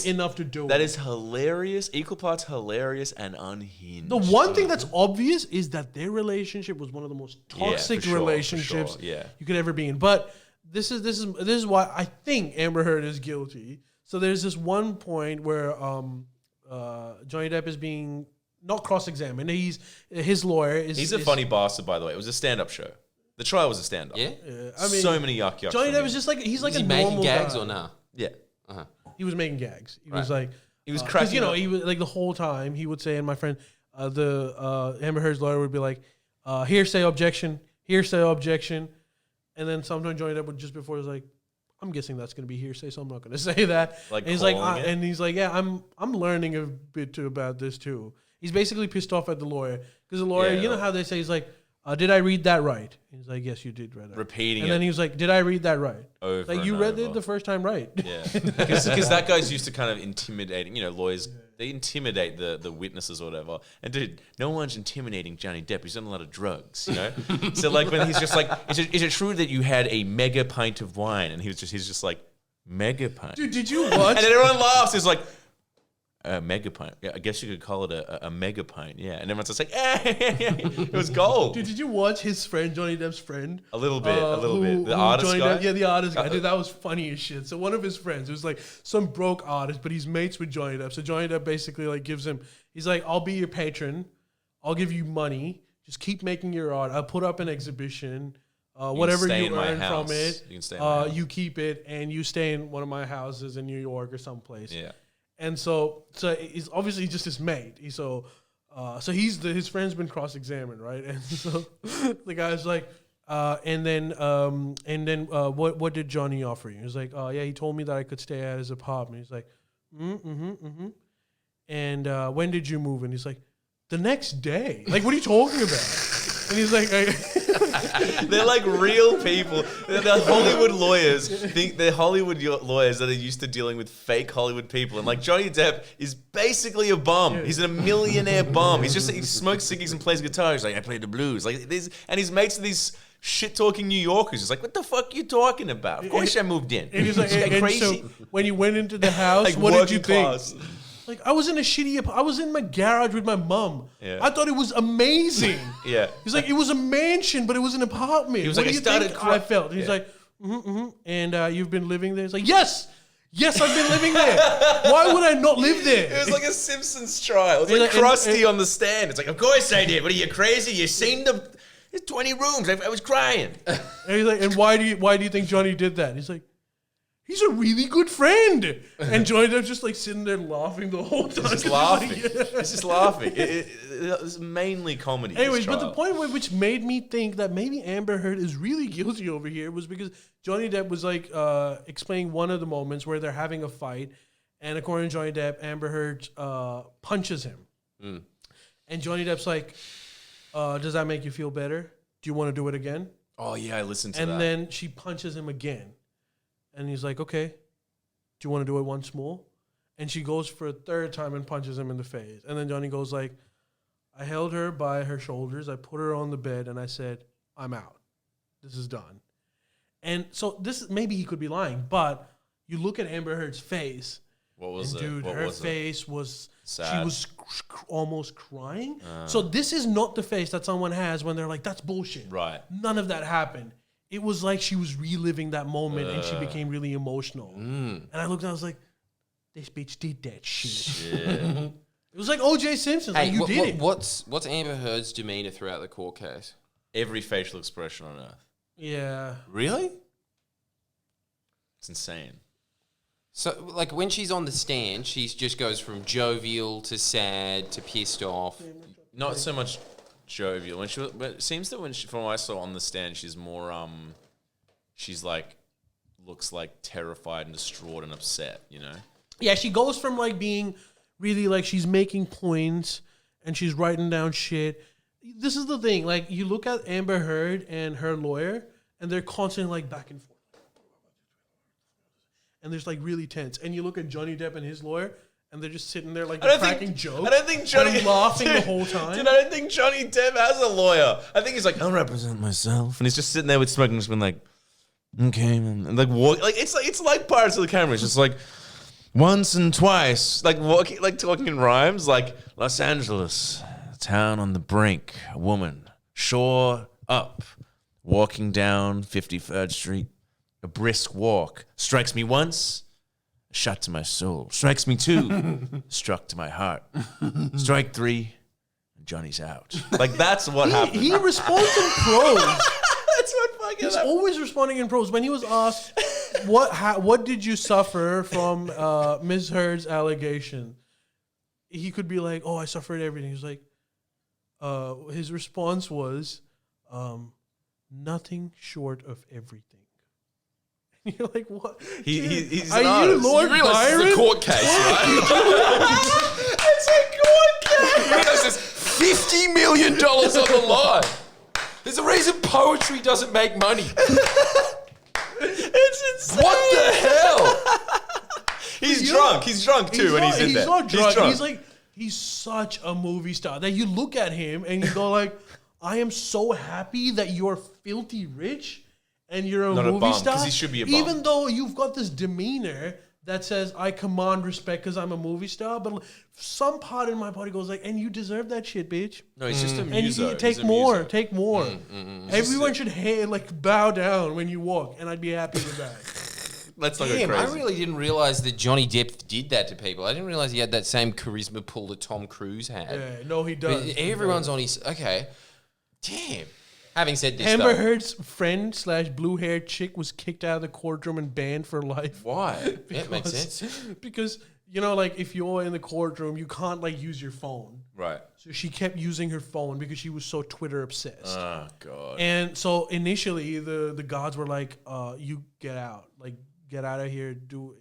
psychotic enough to do That it. is hilarious. Equal parts hilarious and unhinged. The one thing that's obvious is that their relationship was one of the most Yeah, toxic for sure, relationships for sure, yeah. you could ever be in. But this is why I think Amber Heard is guilty. So there's this one point where Johnny Depp is being not cross-examined. His lawyer is. He's a funny bastard, by the way. It was a stand-up show. The trial was a stand-up. Yeah. I mean, so many yuck. Johnny from Depp him. is just like he's like Was a he making normal gags guy. or no? Yeah. He was making gags. He was Right. like He was because cracking you know up. he was like the whole time he would say, and my friend Amber Heard's lawyer would be like hearsay objection, and then sometimes Johnny Depp would just before he was like, I'm guessing that's going to be hearsay, so I'm not going to say that. Like and he's like, calling it? and he's like, yeah, I'm learning a bit too about this too. He's basically pissed off at the lawyer because the lawyer, Yeah. you know how they say, he's like, did I read that right? He's like, yes, you did read that. Repeating and it then he was like, did I read that right? over Like and you read over. it the first time right. Yeah, because that guy's used to kind of intimidating. You know, lawyers they intimidate the witnesses or whatever. And dude, no one's intimidating Johnny Depp. He's done a lot of drugs, you know. So like when he's just like, is it true that you had a mega pint of wine? And he's just like, mega pint. Dude, did you watch? And then everyone laughs. It's like, a mega pint. Yeah, I guess you could call it a mega pint. Yeah, and everyone's just like, it was gold. Dude, did you watch his friend, Johnny Depp's friend? A little bit. The artist Johnny guy? Depp, yeah, the artist guy. Dude, that was funny as shit. So one of his friends, it was like some broke artist, but he's mates with Johnny Depp. So Johnny Depp basically like gives him, he's like, I'll be your patron. I'll give you money. Just keep making your art. I'll put up an exhibition. Whatever stay you in my earn house. from it, You can stay in my house. you keep it, and you stay in one of my houses in New York or someplace. Yeah. And so he's obviously just his mate. His friend's been cross-examined, right? And so the guy's like, and then what did Johnny offer you? He's like, oh yeah, he told me that I could stay at his apartment. He's like, And when did you move in? He's like, the next day. Like, what are you talking about? And he's like, They're like real people. The Hollywood lawyers think they're Hollywood lawyers that are used to dealing with fake Hollywood people. And like Johnny Depp is basically a bum. He's a millionaire bum. He smokes ciggies and plays guitar. He's like, I play the blues. Like these, and he's mates with these shit-talking New Yorkers. He's like, what the fuck are you talking about? Of course I moved in. and he's like, Is that and crazy? so when you went into the house, Like what did you working think? class. Like, I was in my garage with my mum. Yeah. I thought it was amazing. Yeah. He's like, it was a mansion, but it was an apartment. He was What like, do I you started think cry- I felt? He's Yeah. like, And you've been living there? He's like, yes, I've been living there. Why would I not live there? It was like a Simpsons trial. It was And like like- Krusty and- on the stand. It's like, of course I did. What are you, crazy? You seen the There's 20 rooms. I was crying. And he's like, and why do you think Johnny did that? He's like, he's a really good friend. And Johnny Depp's just like sitting there laughing the whole time. Just laughing. He's just laughing. It's mainly comedy. Anyways, but the point which made me think that maybe Amber Heard is really guilty over here was because Johnny Depp was like explaining one of the moments where they're having a fight, and according to Johnny Depp, Amber Heard punches him. And Johnny Depp's like, does that make you feel better? Do you want to do it again? Oh, yeah, I listened to that. And then she punches him again. And he's like, okay, do you want to do it once more? And she goes for a third time and punches him in the face. And then Johnny goes like, I held her by her shoulders. I put her on the bed and I said, I'm out. This is done. And so maybe he could be lying, but you look at Amber Heard's face. What was it? Dude, her face was sad. She was almost crying. So this is not the face that someone has when they're like, that's bullshit. Right. None of that happened. It was like she was reliving that moment and she became really emotional. And I looked and I was like, this bitch did that shit. It was like O.J. Simpson. Hey, like you did it. What's Amber Heard's demeanor throughout the court case? Every facial expression on earth. Yeah. Really? It's insane. So, like, when she's on the stand, she just goes from jovial to sad to pissed off. Not so much jovial. But it seems that from what I saw on the stand, she's more she's like looks like terrified and distraught and upset. You know. Yeah, she goes from like being really like she's making points and she's writing down shit. This is the thing. Like you look at Amber Heard and her lawyer, and they're constantly like back and forth. And there's like really tense. And you look at Johnny Depp and his lawyer, and they're just sitting there like cracking jokes. I don't think Johnny laughing the whole time. Dude, I don't think Johnny Depp has a lawyer. I think he's like, I'll represent myself, and he's just sitting there with smoking, just being like, okay, and like walk, like it's like Pirates of the Caribbean. It's just like once and twice, like walking, like talking in rhymes, like Los Angeles, a town on the brink, a woman, shore up, walking down 53rd Street. A brisk walk strikes me once, a shot to my soul. Strikes me two, struck to my heart. Strike three, and Johnny's out. Like that's what happened. He responds in prose. That's what fucking He's happened. always responding in prose. When he was asked, what did you suffer from Ms. Heard's allegation? He could be like, oh, I suffered everything. He's like, his response was, nothing short of everything. You're like, what? He's Are an you artist. Lord You realize Byron? it's a court case, right? It's a court case. You realize there's $50 million on the line. There's a reason poetry doesn't make money. It's insane. What the hell? He's drunk. He's drunk too when he's in there. He's not drunk. He's drunk. He's like, he's such a movie star that you look at him and you go like, I am so happy that you're filthy rich and you're a Not a movie bum, star. 'cause he should be a bum. Even though you've got this demeanor that says, I command respect because I'm a movie star, but some part in my body goes like, and you deserve that shit, bitch. No, he's just a And muso. you take He's a more, muso. take more. Everyone should bow down when you walk, and I'd be happy with that. Let's not go Damn, I crazy. really didn't realize that Johnny Depp did that to people. I didn't realize he had that same charisma pull that Tom Cruise had. Yeah, no, he But does. everyone's on his... Okay. Damn. Having said this, Amber though, Heard's friend / blue-haired chick was kicked out of the courtroom and banned for life. why? That makes sense. Because, you know, like, if you're in the courtroom, you can't, like, use your phone. Right. So she kept using her phone because she was so Twitter obsessed. Oh god. And so initially, the gods were like, you get out. Like, get out of here, do it.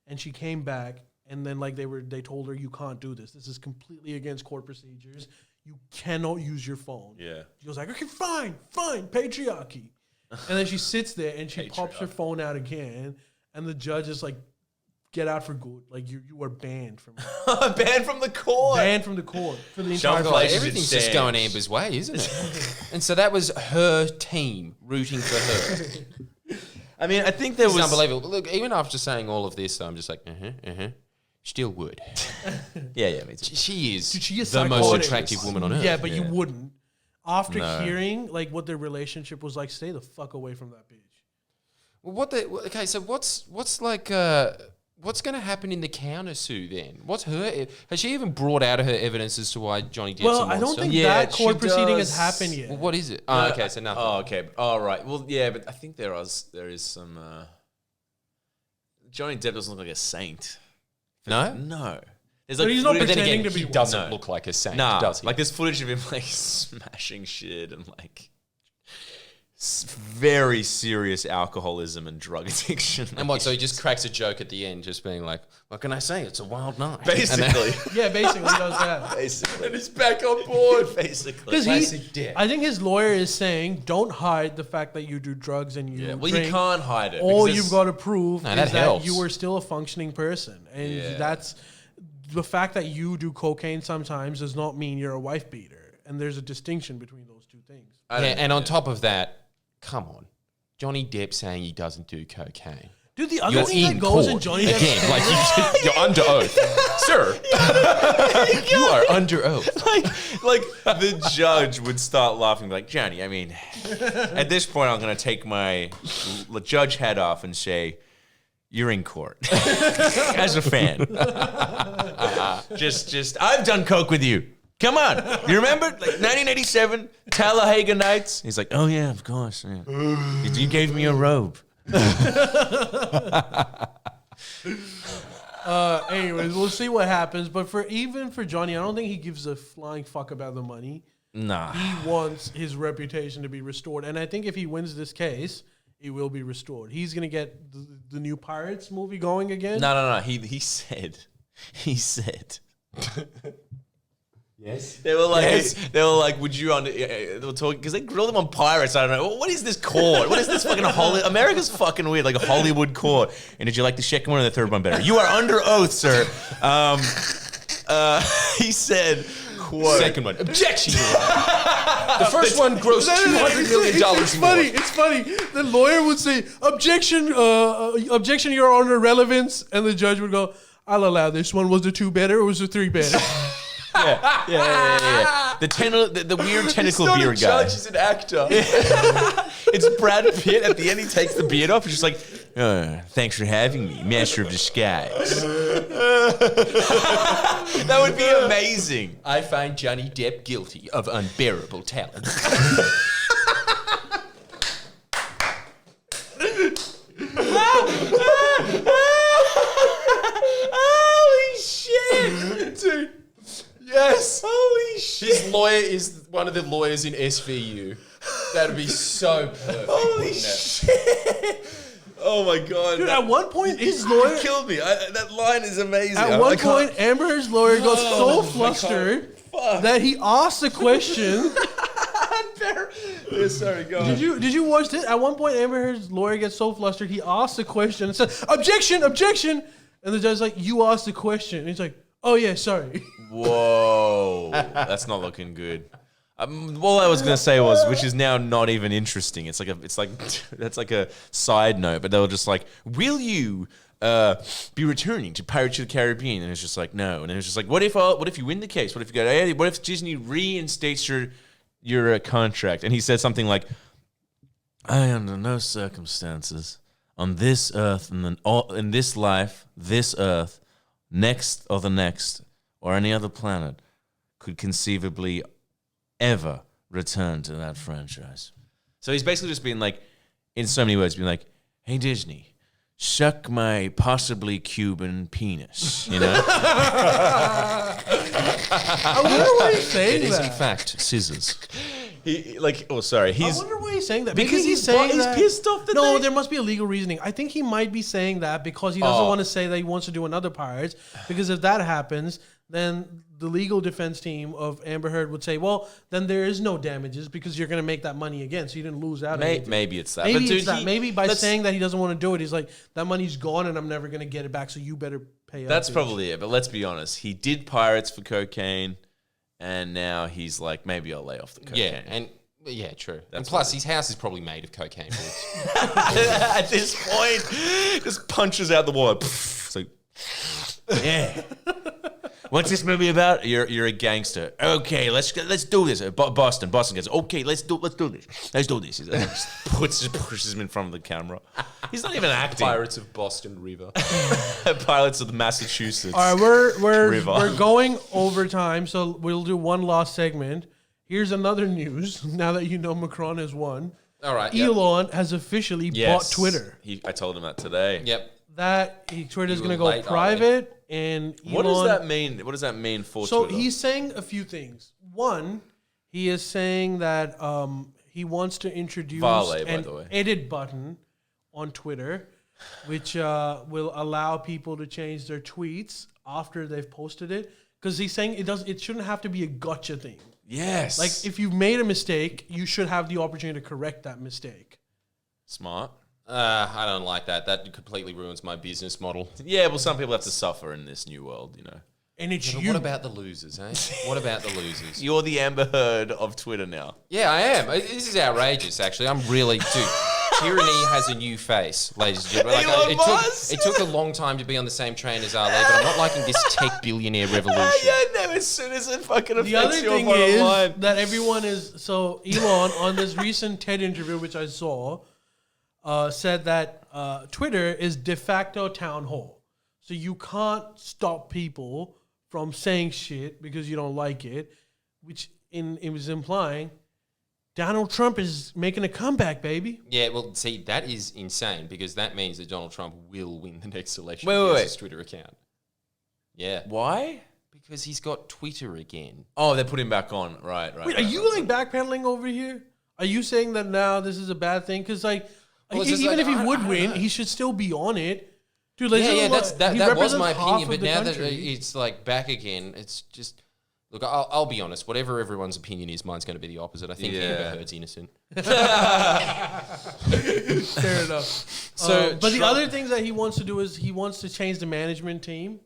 And she came back, and then, like, they told her, you can't do this. This is completely against court procedures. You cannot use your phone. Yeah. She was like, okay, fine, patriarchy. And then she sits there and she pops her phone out again, and the judge is like, get out for good. Like, you are banned from Banned from the court. banned from the court for the entire Shuffle fight. it. Everything's just going Amber's way, isn't it? And so that was her team rooting for her. I mean, I think there It's was unbelievable. Look, even after saying all of this, I'm just like, still would. Yeah, me too. She is Dude, she is the most psychotic. attractive woman on earth. Yeah, but you wouldn't. After No. hearing like what their relationship was like, stay the fuck away from that bitch. Well, so what's like what's going to happen in the counter sue then? What's has she even brought out her evidence as to why Johnny Depp's a monster? I don't think Yeah, that court she proceeding has does. happened yet. Well, what is it? Oh, okay, so nothing. Oh, okay. Oh, right. Well, yeah, but I think there is some. Johnny Depp doesn't look like a saint. No? No. There's But he's not But then pretending again, to be he one. doesn't No. look like a saint, Nah, does he? like there's footage of him like smashing shit and like very serious alcoholism and drug addiction. And what? So he just cracks a joke at the end, just being like, "What can I say? It's a wild night." basically, Yeah, basically he does that. basically, And he's back on board. basically. Because Classic Depp. I think his lawyer is saying, don't hide the fact that you do drugs and you Yeah, well, drink. you can't hide it. All because you've got to prove No, is that that helps. you were still a functioning person. And Yeah. that's the fact that you do cocaine sometimes does not mean you're a wife beater. And there's a distinction between those two things. I don't- And on top of that, come on, Johnny Depp saying he doesn't do cocaine. Dude, the other You're thing that in goes court in Johnny again. Depp's Like you're under oath, sir. You are under oath. like the judge would start laughing, like, Johnny, I mean, at this point, I'm going to take my judge hat off and say, you're in court as a fan. just, I've done coke with you. Come on. You remember? Like 1987, Talladega Nights? He's like, oh, yeah, of course. Yeah. You gave me a robe. Anyways, we'll see what happens. But for Johnny, I don't think he gives a flying fuck about the money. Nah. He wants his reputation to be restored. And I think if he wins this case, it will be restored. He's going to get the new Pirates movie going again. No. He said. Yes. They were like, would you they were talking because they grilled him on Pirates. I don't know. What is this court? What is this fucking America's fucking weird, like a Hollywood court. And did you like the second one or the third one better? You are under oath, sir. He said, quote, Second one, objection. The first one grossed $200 million more. It's funny. The lawyer would say, objection, Your Honor, relevance. And the judge would go, I'll allow this one. Was the 2 better or was the 3 better? Yeah. The weird tentacle He's not beard a guy. judge, he's an actor. It's Brad Pitt. At the end, he takes the beard off. He's just like, thanks for having me, Master of Disguise. That would be amazing. I find Johnny Depp guilty of unbearable talent. Holy shit. Dude. Yes. Holy shit. His lawyer is one of the lawyers in SVU. That'd be so perfect. Holy wouldn't it? shit. Oh my God. Dude, that, at one point, his you lawyer... killed me. That line is amazing. At one point, Amber Heard's lawyer got so flustered that he asked a question. Yeah, sorry, go on. Did you watch this? At one point, Amber Heard's lawyer gets so flustered, he asked a question and said, objection. And the judge's like, you asked the question. And he's like, oh yeah, sorry. Whoa. That's not looking good. All I was gonna say was, which is now not even interesting. It's like that's like a side note. But they were just like, "Will you be returning to Pirates of the Caribbean?" And it's just like, no. And it's just like, what if you win the case? What if you go? What if Disney reinstates your contract? And he said something like, "I under no circumstances on this earth and then in this life, this earth, next or the next, or any other planet, could conceivably ever return to that franchise." So he's basically just been like, in so many words, being like, "Hey Disney, suck my possibly Cuban penis," you know? I wonder why he's saying It is in that. fact scissors. He's I wonder why he's saying that. because Maybe he's saying that. pissed off that No, they- there must be a legal reasoning. I think he might be saying that because he doesn't want to say that he wants to do another Pirates. Because if that happens, then the legal defense team of Amber Heard would say, well, then there is no damages because you're going to make that money again, so you didn't lose out. anything. Maybe it's that. Maybe but dude, it's that. Maybe by let's- saying that he doesn't want to do it, he's like, that money's gone and I'm never going to get it back, so you better pay up. That's bitch." probably it. But let's be honest. He did Pirates for cocaine, and now he's like, maybe I'll lay off the cocaine. Yeah, true. And plus, his house is probably made of cocaine bullets. At this point, just punches out the wall. It's like, yeah. What's this movie about? You're a gangster. Okay, let's do this. Boston gets. Okay, let's do this. Let's do this. He pushes him in front of the camera. He's not even acting. Pirates of Boston River. Pirates of Massachusetts. All right, we're River. going over time, so we'll do one last segment. Here's another news. Now that you know Macron has won, All right. Elon has officially bought Twitter. I told him that today. Yep. Twitter's You going to were go late, private, and Elon, What does that mean? What does that mean for So Twitter? he's saying a few things. One, he is saying that he wants to introduce Vale, by an the way. edit button on Twitter, which will allow people to change their tweets after they've posted it. Because he's saying it shouldn't have to be a gotcha thing. Yes. Like if you've made a mistake, you should have the opportunity to correct that mistake. Smart. I don't like that. That completely ruins my business model. Yeah, well, some people have to suffer in this new world, you know. And it's But you. what about the losers, eh? What about the losers? You're the Amber Heard of Twitter now. Yeah, I am. This is outrageous, actually. I'm really... Dude, tyranny has a new face, ladies and gentlemen. Elon Musk! It took a long time to be on the same train as Ali, but I'm not liking this tech billionaire revolution. Yeah, as soon as it fucking The other affects your thing bottom is line. that everyone is so Elon on this recent TED interview, which I saw, said that Twitter is de facto town hall. So you can't stop people from saying shit because you don't like it, which it was implying Donald Trump is making a comeback, baby. Yeah, well, see, that is insane because that means that Donald Trump will win the next election Wait, with wait. his Twitter account. Yeah. Why? Because he's got Twitter again. Oh, they put him back on. Right. Wait, are you like backpedaling over here? Are you saying that now this is a bad thing? Because like, Well, it's just even like, if he I would don't win, know. he should still be on it. Dude, like, Yeah, he that was represents my half opinion, of but the now that country. it's like back again, it's just... Look, I'll be honest. Whatever everyone's opinion is, mine's going to be the opposite. I think Amber Heard's innocent. Fair enough. But the other things that he wants to do is he wants to change the management team.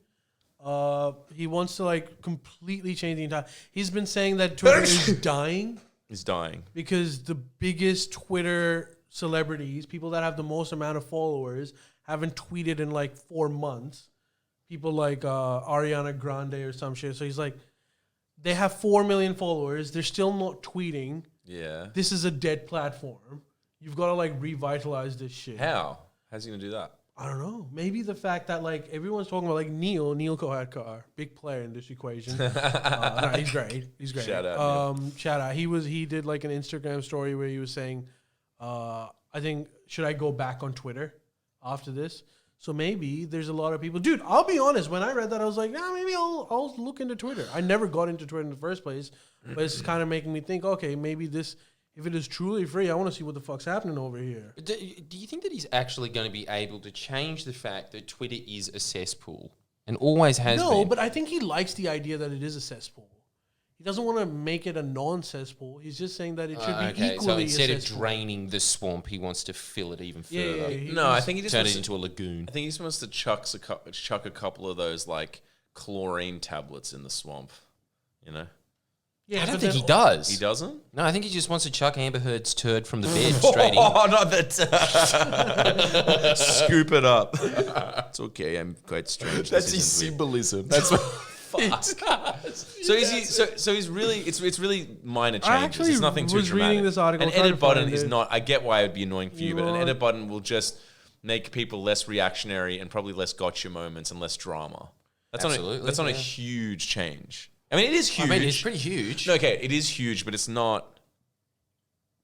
He wants to like completely change the entire. He's been saying that Twitter is dying He's dying. because the biggest Twitter celebrities, people that have the most amount of followers, haven't tweeted in like 4 months. People like Ariana Grande or some shit. So he's like, they have 4 million followers. They're still not tweeting. Yeah. This is a dead platform. You've got to like revitalize this shit. How? How's he gonna do that? I don't know. Maybe the fact that like everyone's talking about like Neil Kohadkar, big player in this equation. No, he's great. He's great. Shout out, Shout out. He did like an Instagram story where he was saying, I think should I go back on Twitter after this? So maybe there's a lot of people. Dude, I'll be honest. When I read that, I was like, nah, maybe I'll look into Twitter. I never got into Twitter in the first place, but it's kind of making me think, okay, maybe this. If it is truly free, I want to see what the fuck's happening over here. Do you think that he's actually going to be able to change the fact that Twitter is a cesspool and always has been? No, but I think he likes the idea that it is a cesspool. He doesn't want to make it a non-cesspool. He's just saying that it should be okay, equally so instead a of cesspool. draining the swamp, he wants to fill it even Yeah, further. No, I think he just Turn wants it into a lagoon. I think he's supposed to chuck a couple of those like chlorine tablets in the swamp. You know. Yeah, I don't but think then- he does. He doesn't. No, I think he just wants to chuck Amber Heard's turd from the bed straight in. Oh, not that. Scoop it up. It's okay. I'm quite strange. That's This his isn't weird. symbolism. That's what. So is he? So he's really. It's really minor changes. actually It's nothing too was dramatic. reading this article, An trying to edit button find is it. not. I get why it would be annoying for you, but an Elon. edit button will just make people less reactionary and probably less gotcha moments and less drama. That's Absolutely, on a yeah. huge change. I mean, it is huge. I mean, it's pretty huge. No, okay, it is huge, but it's not.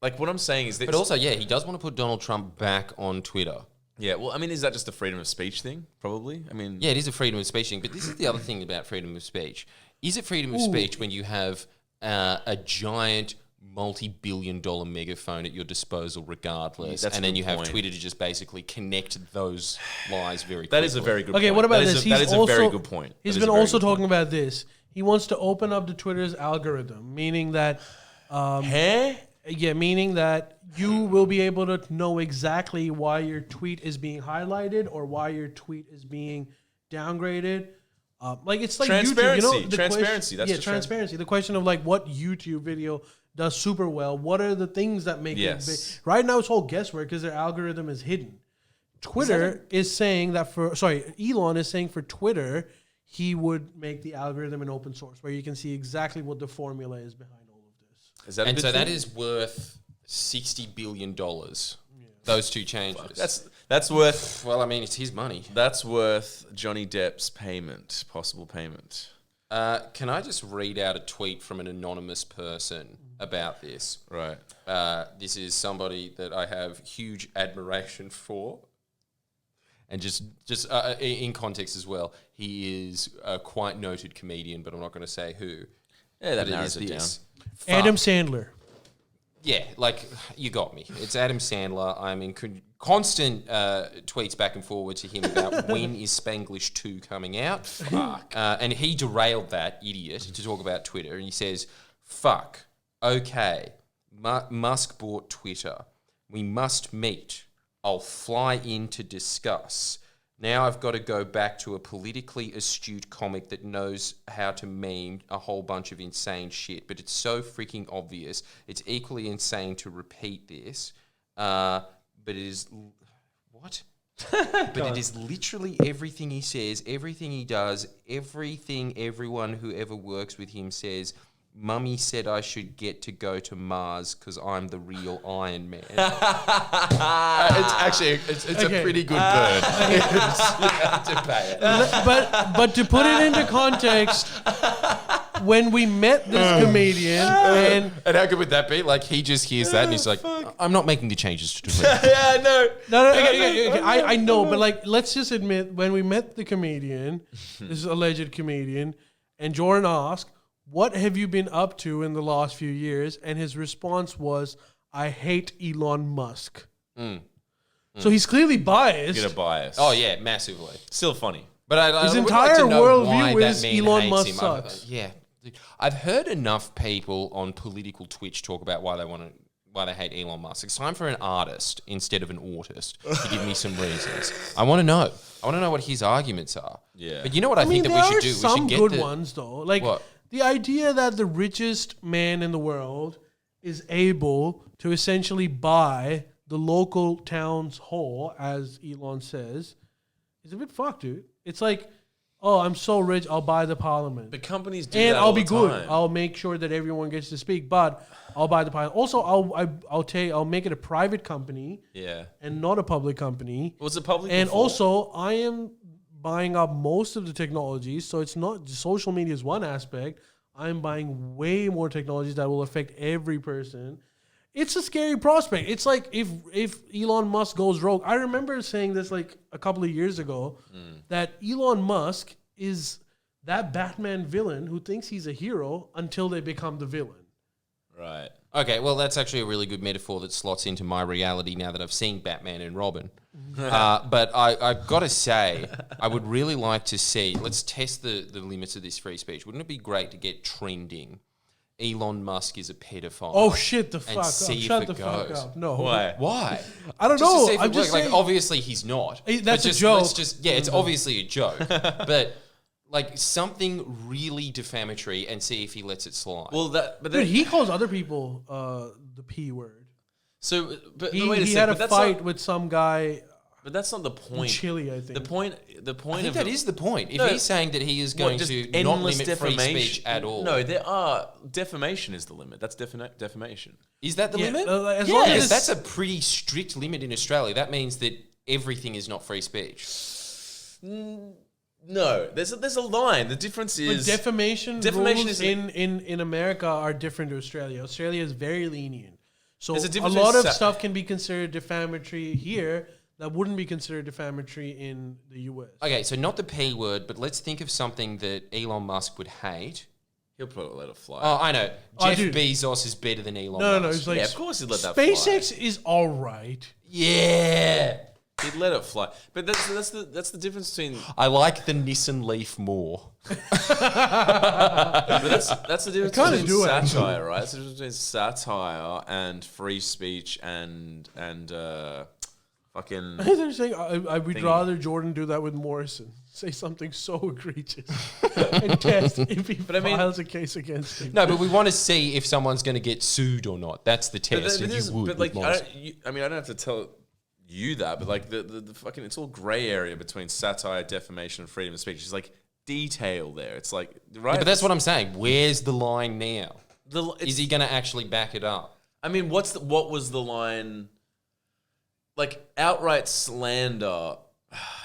Like what I'm saying is that. But also, yeah, he does want to put Donald Trump back on Twitter. Yeah, well, I mean, is that just a freedom of speech thing? Probably. I mean, Yeah, it is a freedom of speech thing, but this is the other thing about freedom of speech. Is it freedom of speech when you have a giant multi-billion-dollar megaphone at your disposal regardless, That's a and then good you have point. Twitter to just basically connect those lies very quickly? that is a very good. Okay, point. what about That is this? that is a very good point. He's That is been a very also good point. talking about this. He wants to open up the Twitter's algorithm, meaning that, meaning that you will be able to know exactly why your tweet is being highlighted or why your tweet is being downgraded. Like it's like YouTube, you know, Transparency. Transparency. That's just transparency. The question of like what YouTube video does super well. What are the things that make it big? Right now it's all guesswork because their algorithm is hidden. Twitter is saying that Elon is saying for Twitter, he would make the algorithm an open source where you can see exactly what the formula is behind all of this. Is that a And good so thing? that is worth $60 billion. Those two changes. That's worth. Well, I mean, it's his money. That's worth Johnny Depp's possible payment. Can I just read out a tweet from an anonymous person about this? Right. This is somebody that I have huge admiration for. And just in context as well, he is a quite noted comedian, but I'm not going to say who. Yeah, that But narrows is it down. this. Adam Fuck. Sandler. Yeah, like, you got me. It's Adam Sandler. I'm in constant tweets back and forward to him about when is Spanglish 2 coming out. Fuck. And he derailed that idiot to talk about Twitter. And he says, fuck, okay, Musk bought Twitter. We must meet. I'll fly in to discuss. Now I've got to go back to a politically astute comic that knows how to meme a whole bunch of insane shit, but it's so freaking obvious. It's equally insane to repeat this, but it is... What? But it is literally everything he says, everything he does, everything everyone who ever works with him says. Mummy said I should get to go to Mars because I'm the real Iron Man. It's actually Okay. a pretty good burn. You have to pay it. But to put it into context, when we met this comedian, and And how good would that be? Like, he just hears that and he's like, I'm not making the changes to Twitter. Yeah, no. no, okay, I know, but like, let's just admit, when we met the comedian, this alleged comedian, and Jordan asked, what have you been up to in the last few years? And his response was, I hate Elon Musk. So he's clearly biased. Get a bias. Oh, yeah, massively. Still funny. But I His would entire like to know worldview why that is man Elon hates Musk him. sucks. Yeah. I've heard enough people on political Twitch talk about why they hate Elon Musk. It's time for an artist instead of an autist to give me some reasons. I want to know. I want to know what his arguments are. Yeah. But you know what I think that there we should are do? some We should get good the, ones, though. Like, What? the idea that the richest man in the world is able to essentially buy the local town's whole, as Elon says, is a bit fucked, dude. It's like, oh, I'm so rich, I'll buy the parliament. But companies do And that I'll all be the good. time. I'll make sure that everyone gets to speak, but I'll buy the parliament. Also, I'll make it a private company Yeah. and not a public company. Was it public And before? also, I am buying up most of the technologies, so it's not social media is one aspect. I'm buying way more technologies that will affect every person. It's a scary prospect. It's like if Elon Musk goes rogue. I remember saying this like a couple of years ago that Elon Musk is that Batman villain who thinks he's a hero until they become the villain. Right. Okay, well, that's actually a really good metaphor that slots into my reality now that I've seen Batman and Robin. But I've got to say, I would really like to see, let's test the limits of this free speech. Wouldn't it be great to get trending? Elon Musk is a pedophile. Oh shit! The fuck up! see if Shut it the fuck goes. up! No, Why? Why? I don't Just to know. see if I'm it just works. saying. Like, obviously he's not. Hey, that's But a joke. Let's just, yeah, it's obviously a joke. But like something really defamatory and see if he lets it slide. Well, but Dude, then, he calls other people the P word. so, but He, wait a he second. had a but that's fight not, with some guy but that's not the in point. Chile, I think. The point I think of that is the point. If No. he's saying that he is what, going just to not endless limit free defamation speech at all. No, there are defamation is the limit. That's defamation. Is that the Yeah, limit? as long Because as that's a pretty strict limit in Australia. That means that everything is not free speech. No, there's a line. The difference But is defamation defamation rules is- in America are different to Australia. Australia is very lenient. So There's a a difference lot between of stuff can be considered defamatory here that wouldn't be considered defamatory in the US. Okay, so not the P word, but let's think of something that Elon Musk would hate. he'll probably let it fly. Oh, I know. Oh, Jeff dude. Bezos is better than Elon No, Musk. it's like Yeah, of course he'd let that fly. SpaceX is all right. Yeah. He'd let it fly. But that's the difference between. I like the Nissan Leaf more. But that's the difference kinda between do, actually. satire, right? That's the difference between satire and free speech and fucking. They're saying I would Thingy. rather Jordan do that with Morrison. Say something so egregious and test if he I mean- files a case against him. No, but we want to see if someone's going to get sued or not. That's the But test, and you would. but with like, Morrison. I don't have to tell you that, but like the fucking, it's all grey area between satire, defamation, and freedom of speech. It's like detail there. It's like, right? Yeah, but that's what I'm saying. Where's the line now? Is he going to actually back it up? I mean, what was the line? Like, outright slander.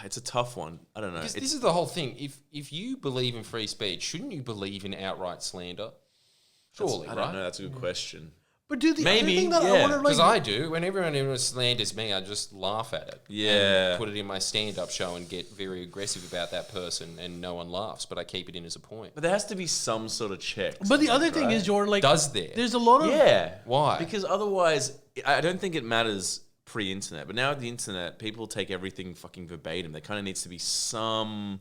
It's a tough one. I don't know. Because this is the whole thing. If you believe in free speech, shouldn't you believe in outright slander? Surely, I right? don't know. That's a good question. But dude, the Maybe, other thing that I yeah. want to like, Because I do. Whenever anyone slanders me, I just laugh at it. Yeah. And put it in my stand-up show and get very aggressive about that person, and no one laughs, but I keep it in as a point. But there has to be some sort of check. but the other thing is, Jordan, like, Does there? there's a lot of Yeah. Why? Because otherwise, I don't think it matters pre-internet. But now with the internet, people take everything fucking verbatim. There kind of needs to be some...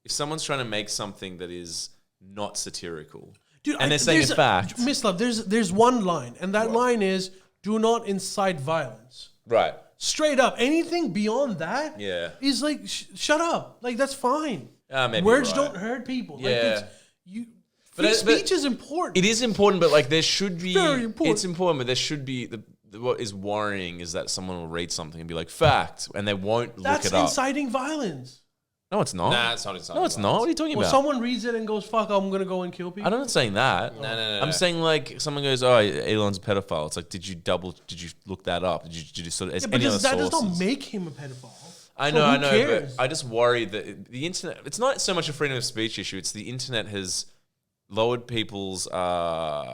If someone's trying to make something that is not satirical... Dude, and they're saying there's a fact. Miss Love, there's one line, and that line is, do not incite violence. Right. Straight up. Anything beyond that is like, shut up. Like, that's fine. Maybe Words you're right. don't hurt people. Like, Yeah. free speech is important. It is important, but like there should be... Very important. It's important, but there should be... What is worrying is that someone will read something and be like, fact, and they won't look That's it up. inciting violence. No, it's not. Nah, it's not inciting No, it's not. violence. What are you talking Well, about? someone reads it and goes, fuck, I'm going to go and kill people. I'm not saying that. No. I'm saying like someone goes, "Oh, Elon's a pedophile." It's like, did you look that up? Did you sort of? Yeah, but that does not make him a pedophile. I So know, who I know, cares? but I just worry that the internet. It's not so much a freedom of speech issue. It's the internet has lowered people's.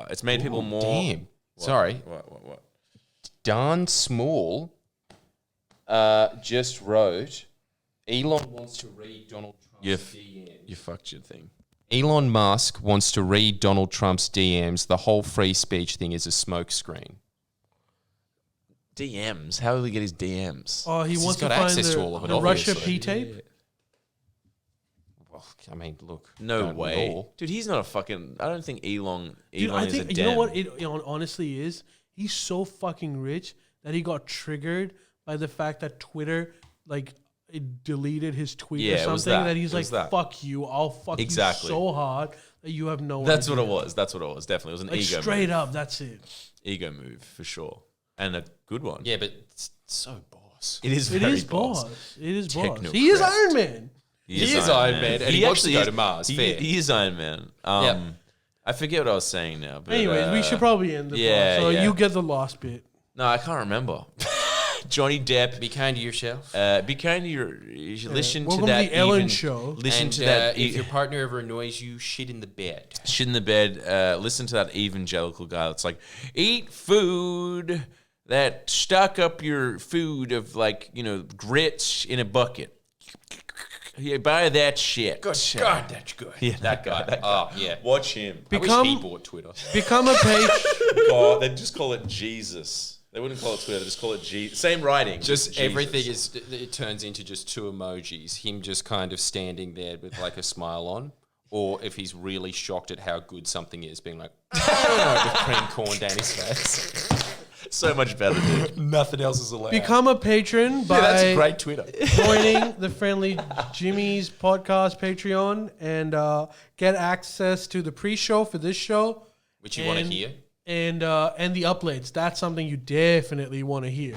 It's made people more. Damn. What? Sorry. What? Dan Small just wrote, Elon wants to read Donald Trump's DMs. You fucked your thing. Elon Musk wants to read Donald Trump's DMs. The whole free speech thing is a smokescreen. DMs? How will he get his DMs? Oh, he He's wants to got find access to all of it, the Russia obviously. P-tape? Well, I mean, look. No don't we way, all? dude. He's not a fucking. I don't think Elon. Dude, Elon I is think, a you know dem. what it honestly is? He's so fucking rich that he got triggered by the fact that Twitter, like, it deleted his tweet Yeah, or it was something. that. That he's It like, was that. fuck you. I'll fuck Exactly. you so hard that you have no That's idea. what it was. That's what it was. Definitely, it was an Like, ego straight move. up, that's it. Ego move for sure, and a good one. Yeah, but it's so boss. It is. It Very is boss. It is boss. Technocrat. He is Iron Man. He is Iron Man, and he wants to actually go is- to Mars, He, fair. he is Iron Man. Yep. I forget what I was saying now. But, Anyways, we should probably end the yeah, pod. So yeah. you get the last bit. No, I can't remember. Johnny Depp. Be kind to yourself. Be kind to your. You should listen Welcome to to that. the Ellen even- Show. Listen And to that. if your partner ever annoys you, shit in the bed. Shit in the bed. Listen to that evangelical guy that's like, eat food that stuck up your food of like, grits in a bucket. Yeah, buy that shit. God, that's good. Yeah, that guy. Oh, yeah. Watch him. I wish he bought Twitter. Become a page. God, they'd just call it Jesus. They wouldn't call it Twitter. They just call it Jesus. Same writing. Just Jesus. everything it turns into just two emojis. Him just kind of standing there with like a smile on. Or if he's really shocked at how good something is, being like, with cream corn down his face. So much better, dude. Nothing else is allowed. Become a patron by that's a great Twitter. joining the Friendly Jimmy's podcast Patreon and get access to the pre-show for this show. Which you want to hear. And the uploads. That's something you definitely want to hear.